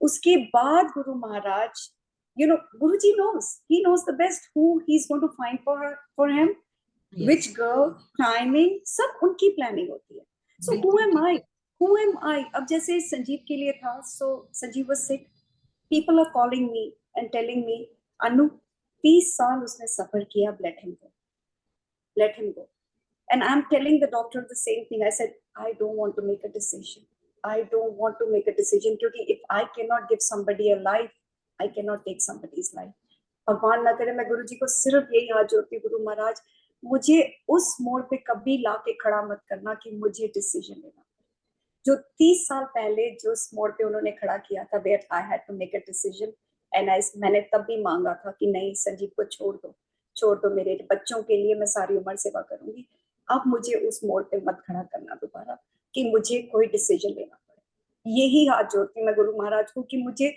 उसके बाद Guru Maharaj, you know, Guru ji knows, he knows the best who he's going to find for her, for him, yes. Which girl, timing, सब उनकी planning होती है. So who am I? अब जैसे संजीव के लिए था, so Sanjeev was sick, people are calling me and telling me, Anu, 30 साल उसने सफर किया, let him go. And I'm telling the doctor the same thing. I said, I don't want to make a decision. Because if I cannot give somebody a life, I cannot take somebody's life. भगवान ना करे, मैं गुरु जी को सिर्फ यही हाथ जोड़ती, गुरु महाराज मुझे उस मोड़ पे कभी लाके खड़ा मत करना कि मुझे डिसीजन लेना. जो 30 साल पहले जो उस मोड़ पे उन्होंने खड़ा किया था, where I had to make a decision, and मैंने तब भी मांगा था कि नहीं, संजीव को छोड़ दो, मेरे बच्चों के लिए मैं सारी उम्र सेवा करूंगी. अब मुझे उस मोड़ पे मत खड़ा करना दोबारा कि मुझे कोई डिसीजन लेना पड़े. यही हाथ जोड़ती मैं गुरु महाराज को कि मुझे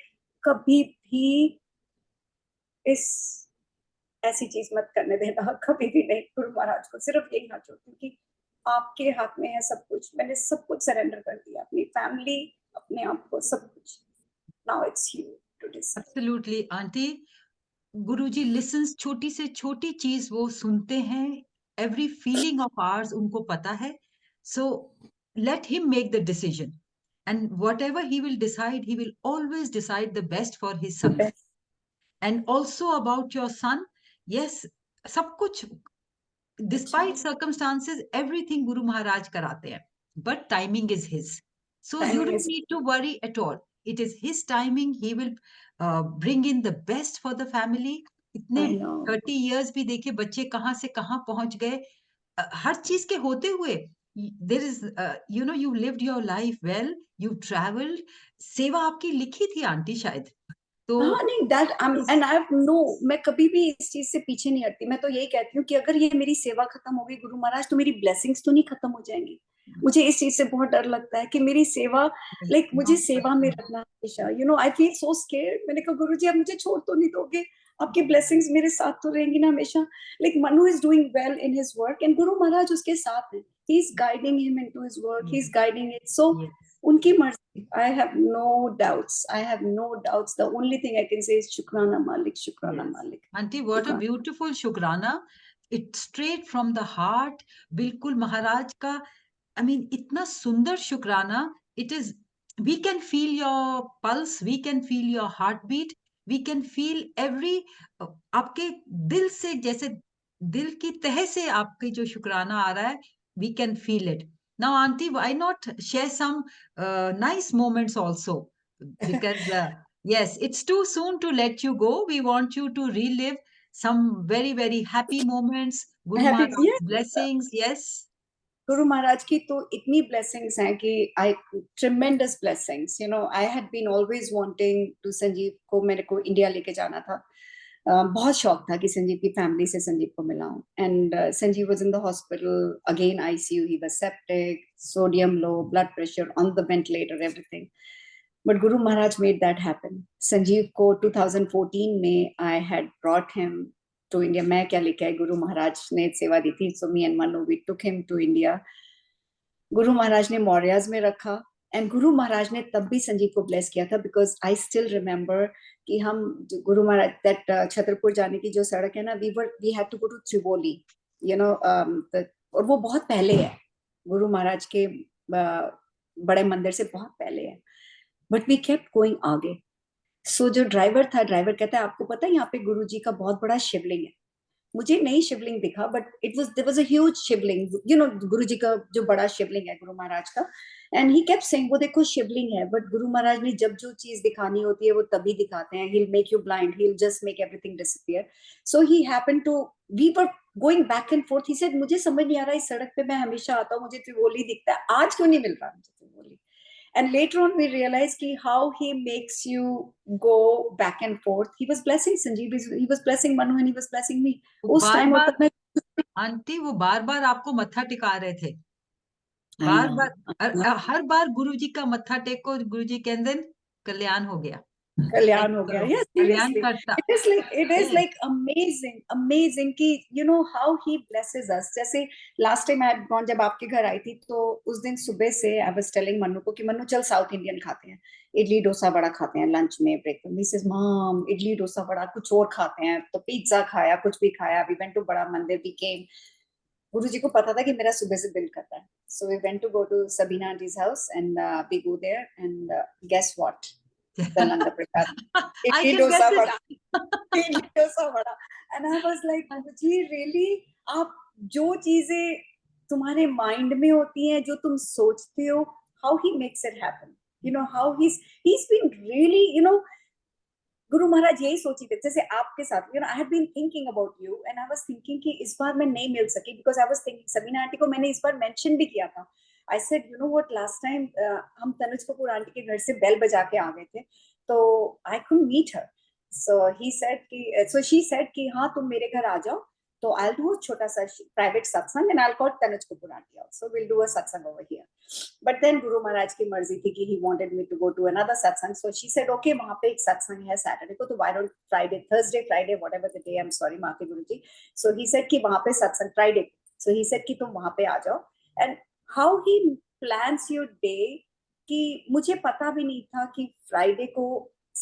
कभी भी ऐसी चीज मत करने देना, कभी भी नहीं. गुरु महाराज को सिर्फ यही हाथ जोड़ती हूँ कि आपके हाथ में है सब कुछ. मैंने सब कुछ सरेंडर कर दिया, अपनी फैमिली, अपने आप को, सब कुछ. Now it's you to decide. Absolutely, Aunty. Guruji lessons, छोटी से छोटी चीज वो सुनते हैं, every feeling of ours उनको पता है. So let him make the decision, and whatever he will decide, he will always decide the best for his son. And also about your son, yes, सब कुछ, despite circumstances, everything Guru Maharaj कराते हैं, but timing is his. So you don't need to worry at all. It is his timing. He will bring in the best for the family. इतने 30 years भी देखे बच्चे कहाँ से कहाँ पहुंच गए, हर चीज के होते हुए. There is, you know, you lived your life well, you traveled. सेवा आपकी लिखी थी आंटी शायद. तो हाँ नहीं, that and I know, मैं कभी भी इस चीज से पीछे नहीं हटती. मैं तो यही कहती हूँ कि अगर ये मेरी सेवा खत्म हो गई गुरु महाराज, तो मेरी ब्लेसिंग्स तो नहीं खत्म हो जाएंगी. मुझे इस चीज से बहुत डर लगता है कि मेरी सेवा, लाइक मुझे सेवा में रखना हमेशा. You know, I feel so scared. मैंने कहा गुरु जी आप मुझे छोड़ तो नहीं दोगे, आपकी ब्लेसिंग्स मेरे साथ तो रहेंगी ना हमेशा. Like Manu is doing well in his work and Guru Maharaj उसके साथ है. He is guiding him into his work, he is guiding it. So उनकी मर्जी. I have no doubts. The only thing I can say is Shukrana Malik, Shukrana Malik. Auntie, what a beautiful Shukrana. It's straight from the heart. बिल्कुल महाराज का, I mean, इतना सुंदर शुक्राना. It is, we can feel your pulse, we can feel your heartbeat, we can feel every, आपके दिल से, जैसे दिल की तह से आपके जो शुक्राना आ रहा है, we can feel it. Now, Auntie, why not share some nice moments also? Because yes, it's too soon to let you go. We want you to relive some very, very happy moments. Guru Maharaj's blessings, yes. Guru Maharaj ki to itni blessings hain ki tremendous blessings. You know, I had been always wanting to Sanjeev ko, mere ko India leke jana tha. बहुत शौक था कि संजीव की family से संजीव को मिलाऊं. And Sanjeev was in the hospital, again ICU, he was septic, sodium low, blood pressure, on the ventilator, everything. But Guru Maharaj made that happen. Sanjeev को 2014 में I had brought him to India. मैं क्या लेके आई, गुरु महाराज ने सेवा दी थी. So me and Manu, we took him to India. Guru Maharaj ने मौर्याज में रखा. एंड गुरु महाराज ने तब भी संजीव को ब्लेस किया था, बिकॉज आई स्टिल रिमेम्बर कि हम गुरु महाराज दैट छतरपुर जाने की जो सड़क है ना, we had to go to Trivoli, you know, और वो बहुत पहले है, गुरु महाराज के बड़े मंदिर से बहुत पहले है, बट वी केप्ट गोइंग आगे. सो जो ड्राइवर था, ड्राइवर कहता है आपको पता है यहाँ पे गुरु जी का बहुत बड़ा शिवलिंग है. मुझे नहीं शिवलिंग दिखा, but there was a huge Shivling, you know, Guru ji का जो बड़ा शिवलिंग है गुरु महाराज का. एंड ही केप्ट सेइंग वो देखो शिवलिंग है, बट गुरु महाराज ने जब जो चीज दिखानी होती है वो तभी दिखाते हैं. He will make you blind, he will just make everything disappear. So he happened to, we were going back and forth. He said मुझे समझ नहीं आ रहा, इस सड़क पे मैं हमेशा आता हूँ, मुझे त्रिवोली दिखता है, आज क्यों नहीं मिल रहा मुझे त्रिवोली. And later on, we realized ki how he makes you go back and forth. He was blessing Sanjeev, he was blessing Manu, and he was blessing me. उस time होता मैं आंटी वो बार बार आपको मत्था टिका रहे थे, I बार know. बार, हर बार गुरुजी का मत्था टेको, गुरुजी के अंदर कल्याण हो गया, कल्याण हो गया. करो, Yes, कल्याण seriously. करता. It is like amazing कि you know how he blesses us. जैसे last time I had gone, जब आपके घर आई थी, तो उस दिन सुबह से I was telling मन्नू को कि मन्नू चल साउथ इंडियन खाते हैं, इडली डोसा बड़ा खाते हैं लंच में, breakfast. He says mom idli dosa बड़ा कुछ और खाते हैं, तो पिज्जा खाया, कुछ भी खाया. We went to बड़ा मंदिर, we came. गुरु जी को पता था कि मेरा सुबह से दिल करता है, so we went to go to Sabina auntie's house and we go there and guess what? The Langa Prasad. I Idli can dosa guess vada. it. Idli dosa vada. And I was like, ji really? आप जो चीजें तुम्हारे mind में होती हैं, जो तुम सोचते हो, how he makes it happen. You know how he's been really, you know, Guru Maharaj यही सोची थे, जैसे आपके साथ, you know, I had been thinking about you and I was thinking कि इस बार मैं नहीं मिल सकी, because I was thinking Sabina aunty को मैंने इस बार मेंशन भी किया था. I said, you know what, last time हम तनुज कपूर आंटी के घर से बेल बजा के आ गए थे, तो I couldn't meet her. So she said कि हाँ तुम मेरे घर आ जाओ, तो I'll do a छोटा सा private satsang and I'll call Tanuj Kapoor aunty also. We'll do a satsang over here. But then Guru Maharaj की मर्जी थी कि he wanted me to go to another satsang. So she said, okay, वहाँ पे एक satsang है Saturday को, तो why don't Thursday, Friday, whatever the day, I'm sorry, माफी गुरुजी. So he said कि वहाँ पे satsang Friday. So he said कि तुम वहाँ पे आ जाओ. And how he plans your day, कि मुझे पता भी नहीं था कि Friday को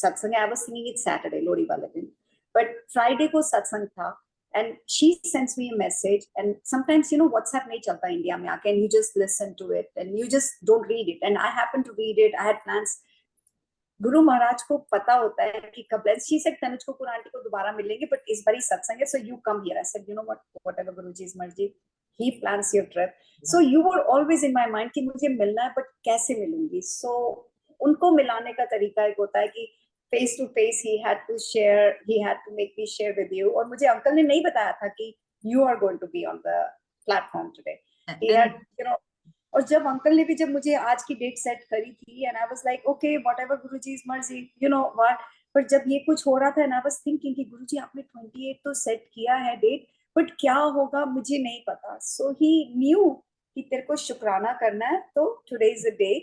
satsang है. I was thinking it's Saturday, Lohri वाले दिन. But Friday को satsang था. And she sends me a message, and sometimes, you know, WhatsApp nahi chalta India mein aake, and you just listen to it and you just don't read it. And I happened to read it. I had plans. Guru Maharaj को पता होता है कि कब. She said Tanuj Kapoor aunty को दोबारा मिलेंगे, but इस बारी सत्संग है, so you come here. I said, you know what, whatever Guruji's मर्जी, he plans your trip. So you were always in my mind कि मुझे मिलना है, but कैसे मिलूंगी. So उनको मिलाने का तरीका एक होता है कि face to face he had to make me share with you. और मुझे अंकल ने नहीं बताया था कि you are going to be on the platform today. He had, you know, और जब अंकल ने भी जब मुझे आज की डेट सेट करी थी, and I was like, okay, whatever Guruji's मर्जी, you know what. पर जब ये कुछ हो रहा था, and I was thinking कि गुरुजी आपने 28 तो सेट किया है डेट, बट क्या होगा मुझे नहीं पता. So he knew कि तेरे को शुक्राना करना है, तो today is the day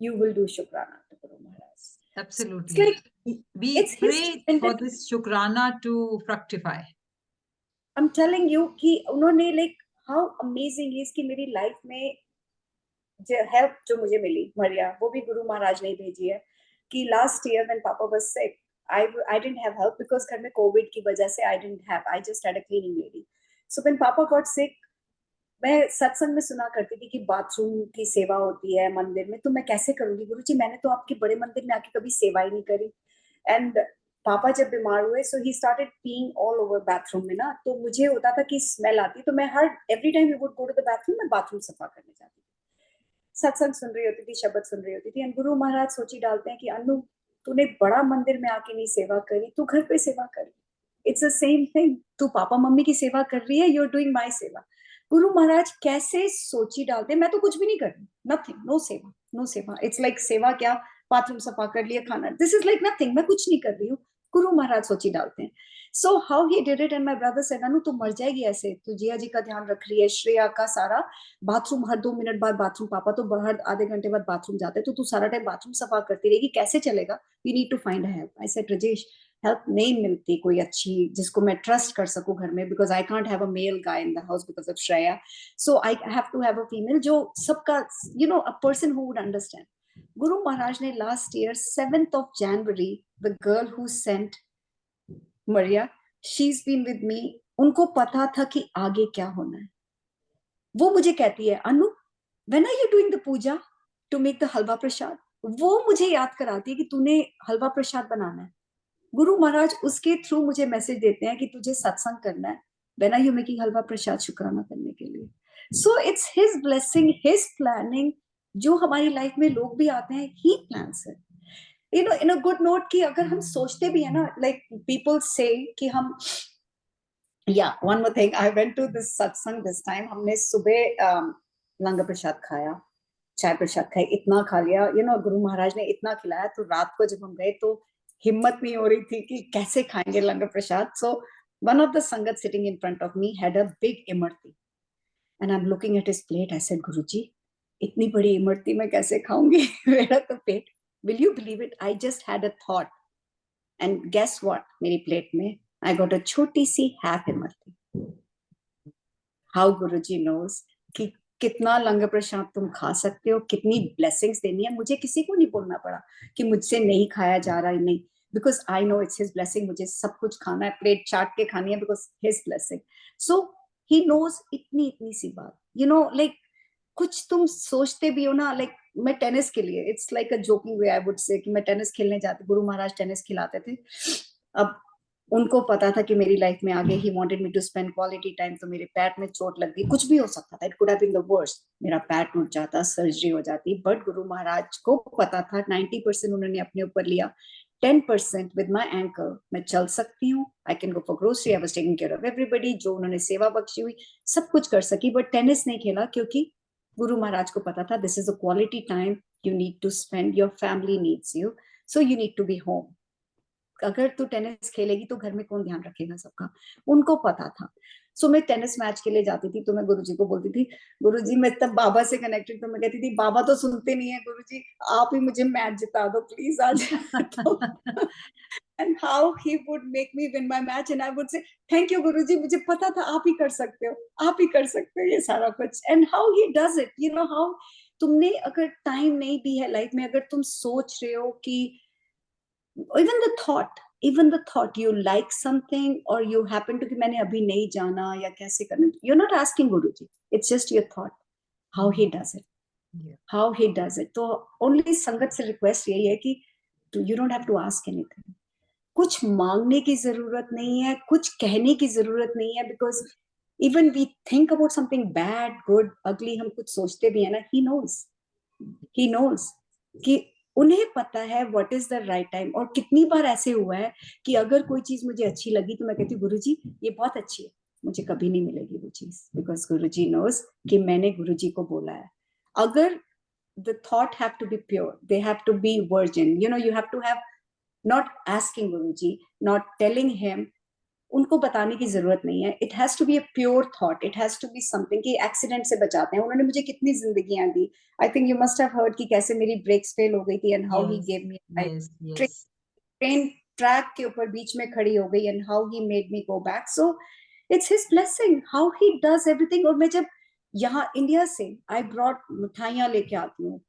you will do शुक्राना to Guru Maharaj. Absolutely. It's like, we pray for this shukrana to fructify. I'm telling you कि उन्होंने like how amazing is कि मेरी लाइफ में जो हेल्प जो मुझे मिली, मरिया, वो भी गुरु महाराज ने भेजी है. कि लास्ट ईयर व्हेन पापा was sick, I didn't have help because घर में कोविड की वजह से I just had a cleaning lady. So when Papa got sick, मैं सत्संग में सुना करती थी कि बाथरूम की सेवा होती है मंदिर में, तो मैं कैसे करूंगी गुरुजी, मैंने तो आपके बड़े मंदिर में आके कभी सेवा ही नहीं करी. एंड पापा जब बीमार हुए, so he started peeing all over bathroom में ना, तो मुझे होता था कि स्मेल आती, तो मैं every time you would go to the bathroom, मैं बाथरूम सफा करने जाती थी, सत्संग सुन रही होती थी, शब्द सुन रही होती थी. एंड गुरु महाराज सोची डालते हैं कि अनु, तूने बड़ा मंदिर में आके नहीं सेवा करी, तू घर पे सेवा करी. It's the same thing. तू पापा मम्मी की सेवा कर रही है, यू आर डूइंग माई सेवा. गुरु महाराज कैसे सोची डालते हैं, मैं तो कुछ भी नहीं कर रही, नथिंग, नो सेवा. इट्स लाइक सेवा क्या, बाथरूम सफा कर लिया, खाना, दिस इज लाइक नथिंग, मैं कुछ नहीं कर रही हूँ. गुरु महाराज सोची डालते हैं. So how he did it. And my brother said, Anu तू मर जाएगी ऐसे, तू जिया जी का ध्यान रख रही है, श्रेया का सारा बाथरूम, हर 2 मिनट बाद बाथरूम, पापा तो हर आधे घंटे बाद बाथरूम जाते, तो तू सारा टाइम बाथरूम सफा करती रहेगी, कैसे चलेगा. We need to find help. I said, Rajesh, help नहीं मिलती कोई अच्छी जिसको मैं ट्रस्ट कर सकूं घर में, because I can't have a male guy in the house because of Shreya. So I have to have a female जो सबका, you know, a person who would understand. Guru Maharaj ne last year 7th of January, the girl who sent Maria, she's been with me, उनको पता था कि आगे क्या होना है. वो मुझे कहती है, अनु, when are you doing the puja to make the halwa prasad? वो मुझे याद कराती है कि तूने हलवा प्रसाद बनाना है. गुरु महाराज उसके थ्रू मुझे मैसेज देते हैं कि तुझे सत्संग करना है. When are you making हलवा प्रसाद शुक्राना करने के लिए? So it's his blessing, his planning. जो हमारी लाइफ में लोग भी आते हैं, he plans it. You know, in a good note कि अगर हम सोचते भी है ना, like people say कि हम, yeah, one more thing, I went to this satsang this time. हमने सुबह लंगर प्रसाद खाया, चाय प्रसाद खाई, इतना खा लिया, you know, गुरु महाराज ने इतना खिलाया, तो रात को जब हम गए तो हिम्मत नहीं हो रही थी कि कैसे खाएंगे लंगर प्रसाद. So one of the sangat sitting in front of me had a big Imarti, and I'm looking at his plate. I said, गुरुजी, इतनी बड़ी इमरती मैं कैसे खाऊंगी? मेरा तो पेट. Will you believe it? I just had a thought, and guess what? मेरी plate में I got a छोटी सी half Imarti. How Guruji knows कि कितना लंगर प्रसाद तुम खा सकते हो, कितनी ब्लेसिंग्स देनी है. मुझे किसी को नहीं बोलना पड़ा कि मुझसे नहीं खाया जा रहा है, नहीं, because I know it's his blessing. मुझे सब कुछ खाना है, प्लेट चाट के खानी है, because his blessing. So he knows इतनी इतनी सी बात, यू नो, लाइक कुछ तुम सोचते भी हो ना, लाइक मैं टेनिस के लिए, it's like a joking way I would say, कि मैं टेनिस खेलने जाती, गुरु महाराज टेनिस खिलाते थे. अब उनको पता था कि मेरी लाइफ में आगे he wanted me to spend quality time. तो मेरे पैर में चोट लग गई, कुछ भी हो सकता था, it could have been the worst. मेरा पैर टूट जाता, सर्जरी हो जाती, बट गुरु महाराज को पता था 90% उन्होंने अपने ऊपर लिया, 10% विद माय एंकल मैं चल सकती हूँ, I can go for grocery, I was taking care of everybody. जो उन्होंने सेवा बख्शी हुई सब कुछ कर सकी, बट टेनिस नहीं खेला, क्योंकि गुरु महाराज को पता था this is a quality time you need to spend, your family needs you, so you need to be home. अगर तू टेनिस खेलेगी तो घर में कौन ध्यान रखेगा सबका, उनको पता था. सो मैं टेनिस मैच के लिए जाती थी, तो मैं गुरुजी को बोलती थी, गुरुजी मैं तब बाबा से कनेक्टेड, तो मैं कहती थी, बाबा तो सुनते नहीं है, गुरुजी आप ही मुझे मैच जिता दो प्लीज आज. And how he would make me win my match, and I would say, thank you गुरुजी, मुझे पता था आप ही कर सकते हो, आप ही कर सकते हो ये सारा कुछ. And how he does it, you know, how तुमने अगर टाइम नहीं भी है लाइफ में, अगर तुम सोच रहे हो कि even the thought you like something or you happen to कि मैंने अभी नहीं जाना या कैसे करना, you're not asking Guruji, it's just your thought. How he does it, how he does it. तो only संगत से request यही है कि you don't have to ask anything. कुछ मांगने की जरूरत नहीं है, कुछ कहने की जरूरत नहीं है, because even we think about something bad, good, ugly, हम कुछ सोचते भी है ना, he knows कि उन्हें पता है what is the right time. और कितनी बार ऐसे हुआ है कि अगर कोई चीज मुझे अच्छी लगी तो मैं कहती हूँ, गुरुजी ये बहुत अच्छी है, मुझे कभी नहीं मिलेगी वो चीज, बिकॉज गुरुजी नोज कि मैंने गुरुजी को बोला है. अगर the thought have to be pure, they have to be virgin, you know, you have to have not asking Guruji, not telling him, उनको बताने की जरूरत नहीं है. It has to be a pure thought, it has to be something कि accident से बचाते हैं. उन्होंने मुझे कितनी जिंदगियां दी. I think you must have heard कि कैसे मेरी ब्रेक्स फेल हो गई थी, and how he gave me train track के ऊपर बीच में खड़ी हो गई, and how he made me go back. So it's his blessing, how he does everything. और मैं जब यहाँ इंडिया से आई ब्रॉट मिठाइयां लेके आती हूँ,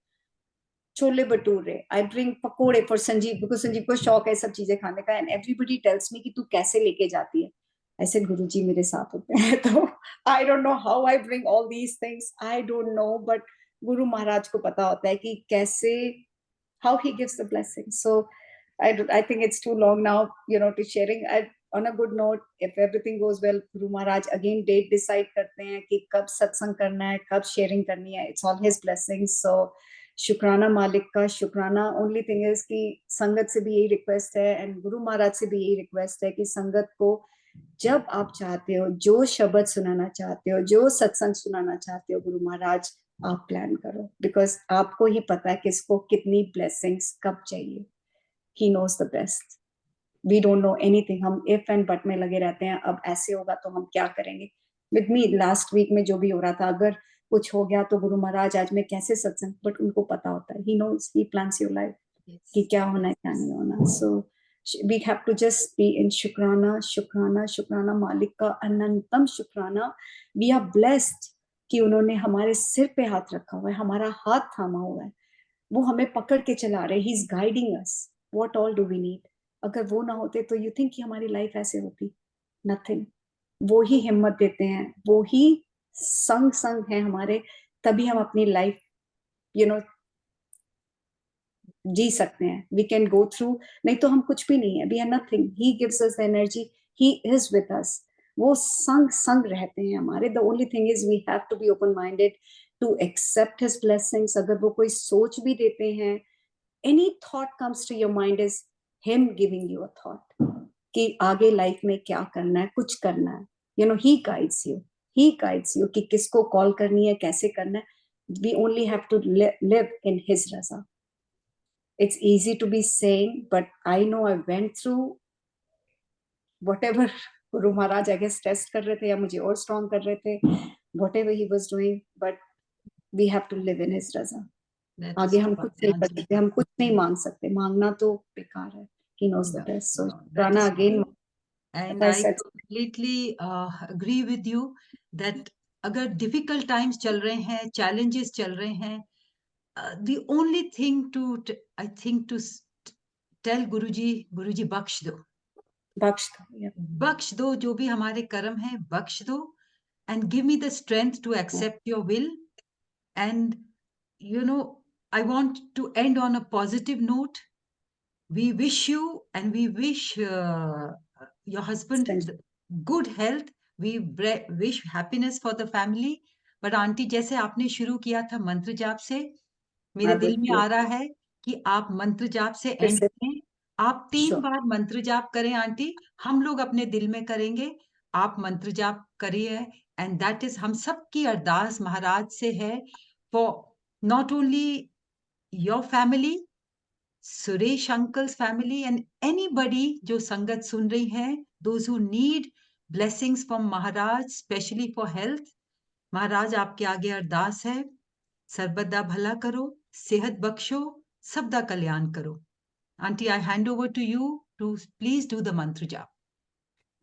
छोले भटूरे, आई ब्रिंग पकोड़े फॉर संजीव, बिकॉज संजीव को शौक है सब चीजें खाने का, एंड एवरीबडी टेल्स मी कि तू कैसे लेके जाती है. ऐसे गुरुजी मेरे साथ होते हैं. तो आई don't know how I bring all these things, I don't no, but Guru महाराज को पता होता है कि कैसे, how he gives the blessing. So I think it's too long now, you know, to sharing. On a good note, if everything goes well, Guru Maharaj again date decide करते हैं कि कब सत्संग करना है, कब sharing करनी है. It's all his blessings. So शुक्राना मालिक का, शुक्राना. ओनली थिंग इज कि संगत से भी यही रिक्वेस्ट है, एंड गुरु महाराज से भी यही रिक्वेस्ट है कि संगत को जब आप चाहते हो, जो शब्द सुनाना चाहते हो, जो सत्संग सुनाना चाहते हो, गुरु महाराज आप प्लान करो, बिकॉज आपको ही पता है किसको कितनी ब्लेसिंग्स कब चाहिए. He knows the best, we don't know anything. हम इफ एंड बट में लगे रहते हैं, अब ऐसे होगा तो हम क्या करेंगे. विद मी लास्ट वीक में जो भी हो रहा था, अगर कुछ हो गया तो गुरु महाराज आज मैं कैसे सत्संग, बट उनको पता होता है, he knows, he plans your life कि क्या होना है क्या नहीं होना. So we have to just be in शुक्राना, शुक्राना, शुक्राना. मालिक का अनंतम शुक्राना. वी आर ब्लेस्ड कि उन्होंने हमारे सिर पे हाथ रखा हुआ है, हमारा हाथ थामा हुआ है. वो हमें पकड़ के चला रहे, he is guiding us, what all do we need. अगर वो ना होते तो यू थिंक कि हमारी लाइफ ऐसे होती? नथिंग। वो ही हिम्मत देते हैं, वो ही संग संग है हमारे, तभी हम अपनी लाइफ यू नो जी सकते हैं। वी कैन गो थ्रू, नहीं तो हम कुछ भी नहीं है, we are nothing. He gives us energy, he is with us. वो संग संग रहते हैं हमारे। The only thing is we have to be open minded to accept his blessings. अगर वो कोई सोच भी देते हैं, any thought comes to your mind is him giving you a thought कि आगे लाइफ में क्या करना है, कुछ करना है। You know he guides you, he guides you कि किसको कॉल करनी है, कैसे करना है। We only have to live in his रजा। It's easy to be saying, but I know I went through whatever Guru Maharaj, I guess, test कर रहे थे या मुझे और strong कर रहे थे, whatever he was doing, but we have to live in his raza. आगे हम कुछ नहीं कर सकते, हम कुछ नहीं मांग सकते, मांगना तो बेकार है। He knows the best. So Prana again, and I completely agree with you that अगर difficult times चल रहे हैं, challenges चल रहे हैं, the only thing to I think to tell गुरुजी बख्श दो, बख्श दो जो भी हमारे कर्म है, बख्श दो, and give me the strength to accept your will. And you know, I want to end on a positive note. We wish you and we wish your husband good health. We wish happiness for the family. But aunty, जैसे आपने शुरू किया था मंत्र जाप से, मेरे दिल में आ रहा है कि आप मंत्र जाप से एंड करें। आप 3 बार मंत्र जाप करें आंटी, हम लोग अपने दिल में करेंगे, आप मंत्र जाप करिए। एंड दैट इज हम सबकी अरदास महाराज से है for not only your family, Suresh uncle's family, and anybody जो संगत सुन रही है, those who need blessings from Maharaj, specially for health. Maharaj आपके आगे अरदास है, सर्वदा भला करो, सेहत बख्शो, सबदा कल्याण करो। Aunty, I hand over to you to please do the mantra जाप।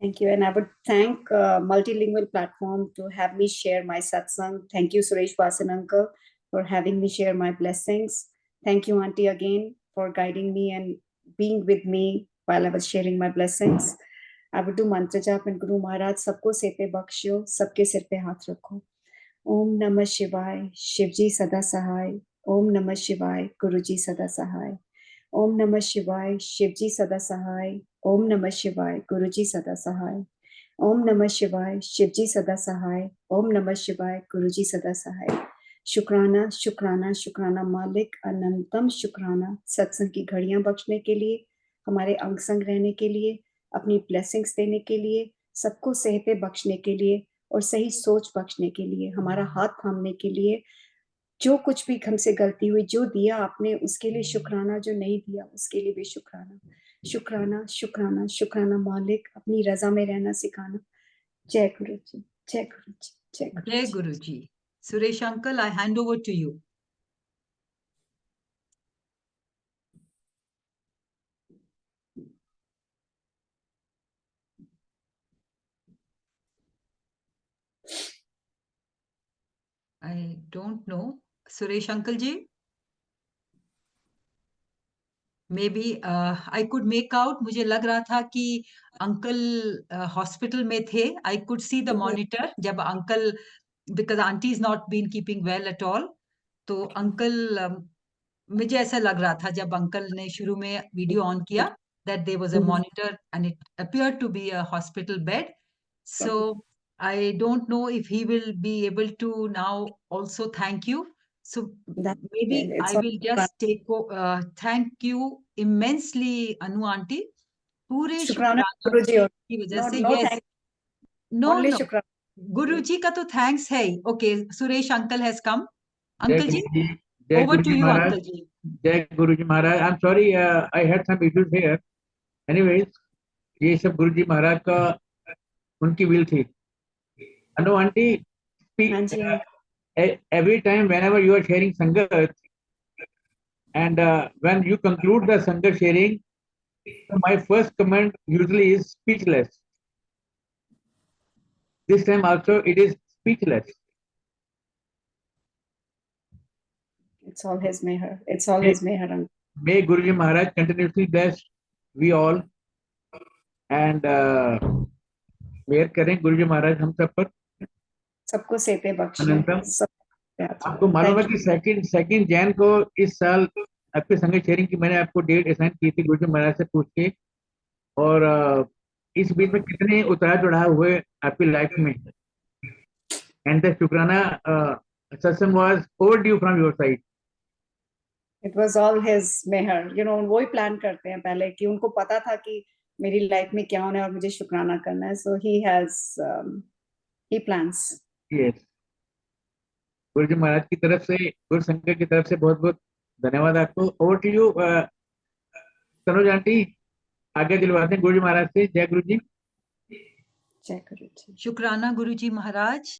Thank you. And I would thank Multilingual platform to have me share my satsang. Thank you, Suresh Vasan uncle, for having me share my blessings. Thank you, Auntie, again for guiding me and being with me while I was sharing my blessings. I would do mantra jap and Guru Maharaj, sabko sir pe baksho, sabke sir pe haath rakho. Om Namah Shivaya, Shivji Sada Sahai. Om Namah Shivaya, Guruji Sada Sahai. Om Namah Shivaya, Shivji Sada Sahai. Om Namah Shivaya, Guruji Sada Sahai. Om Namah Shivaya, Shivji Sada Sahai. Om Namah Shivaya, Guruji Sada Sahai. शुक्राना शुक्राना शुक्राना मालिक, अनंतम शुक्राना सत्संग की घड़ियां बख्शने के लिए, हमारे अंग संग रहने के लिए, अपनी ब्लेसिंग्स देने के लिए, सबको सेहते बख्शने के लिए और सही सोच बख्शने के लिए, हमारा हाथ थामने के लिए। जो कुछ भी हमसे गलती हुई, जो दिया आपने उसके लिए शुक्राना, जो नहीं दिया उसके लिए भी शुक्राना। शुक्राना शुक्राना शुक्राना मालिक, अपनी रजा में रहना सिखाना। जय गुरु जी, जय गुरु जी, जय गुरु जी। जय Guru ji. Suresh uncle, I hand over to you. I don't know, Suresh uncle ji, maybe I could make out, मुझे लग रहा था कि अंकल हॉस्पिटल में थे। I could see the monitor जब uncle, because aunty is not been keeping well at all, तो uncle मुझे ऐसा लग रहा था जब अंकल ने शुरू में वीडियो ऑन किया that there was a monitor and it appeared to be a hospital bed. So I don't know if he will be able to now also thank you. So maybe I will just take thank you immensely Anu aunty, पूरे शुक्राना की वजह से। Yes, no no, गुरु जी का तो thanks है ही। Okay, Suresh uncle has come. Uncle ji, जय over to Guruji you Maharaj, uncle ji. जय Guruji Maharaj. I am sorry, I had some issues here. Anyways, ये सब गुरुजी महाराज का उनकी विल थी। Anu aunty, every time whenever you are sharing sangat and when you conclude the sangat sharing, my first comment usually is speechless. This time also it is speechless. It's all His meher. It's all His meher. Uncle. May Guruji Maharaj continuously bless we all and mayor करें गुरुजी महाराज हम सब पर सबको सेते बख्शे. अनंतम। सब आपको मालूम है कि सेकंड जैन को इस साल आपके संग शेयरिंग की मैंने आपको डेट असाइन की थी गुरुजी महाराज से पूछ के, और इस बीच में कितने उतार चढ़ाव हुए आपकी लाइफ में, एंड द शुक्राना सत्संग was overdue from your side. It was all His meher. You know, वो ही प्लान करते हैं पहले कि उनको पता था कि मेरी लाइफ में क्या होना है और मुझे शुक्राना करना है. So he plans. यस, गुरुजी महाराज की तरफ से, गुरु संघ की तरफ से बहुत बहुत धन्यवाद आपको. Over to you Tanuj aunty, आगे दिलवाते हैं गुरुजी महाराज से. जय गुरु जी. जय गुरु जी. शुक्राना गुरुजी महाराज.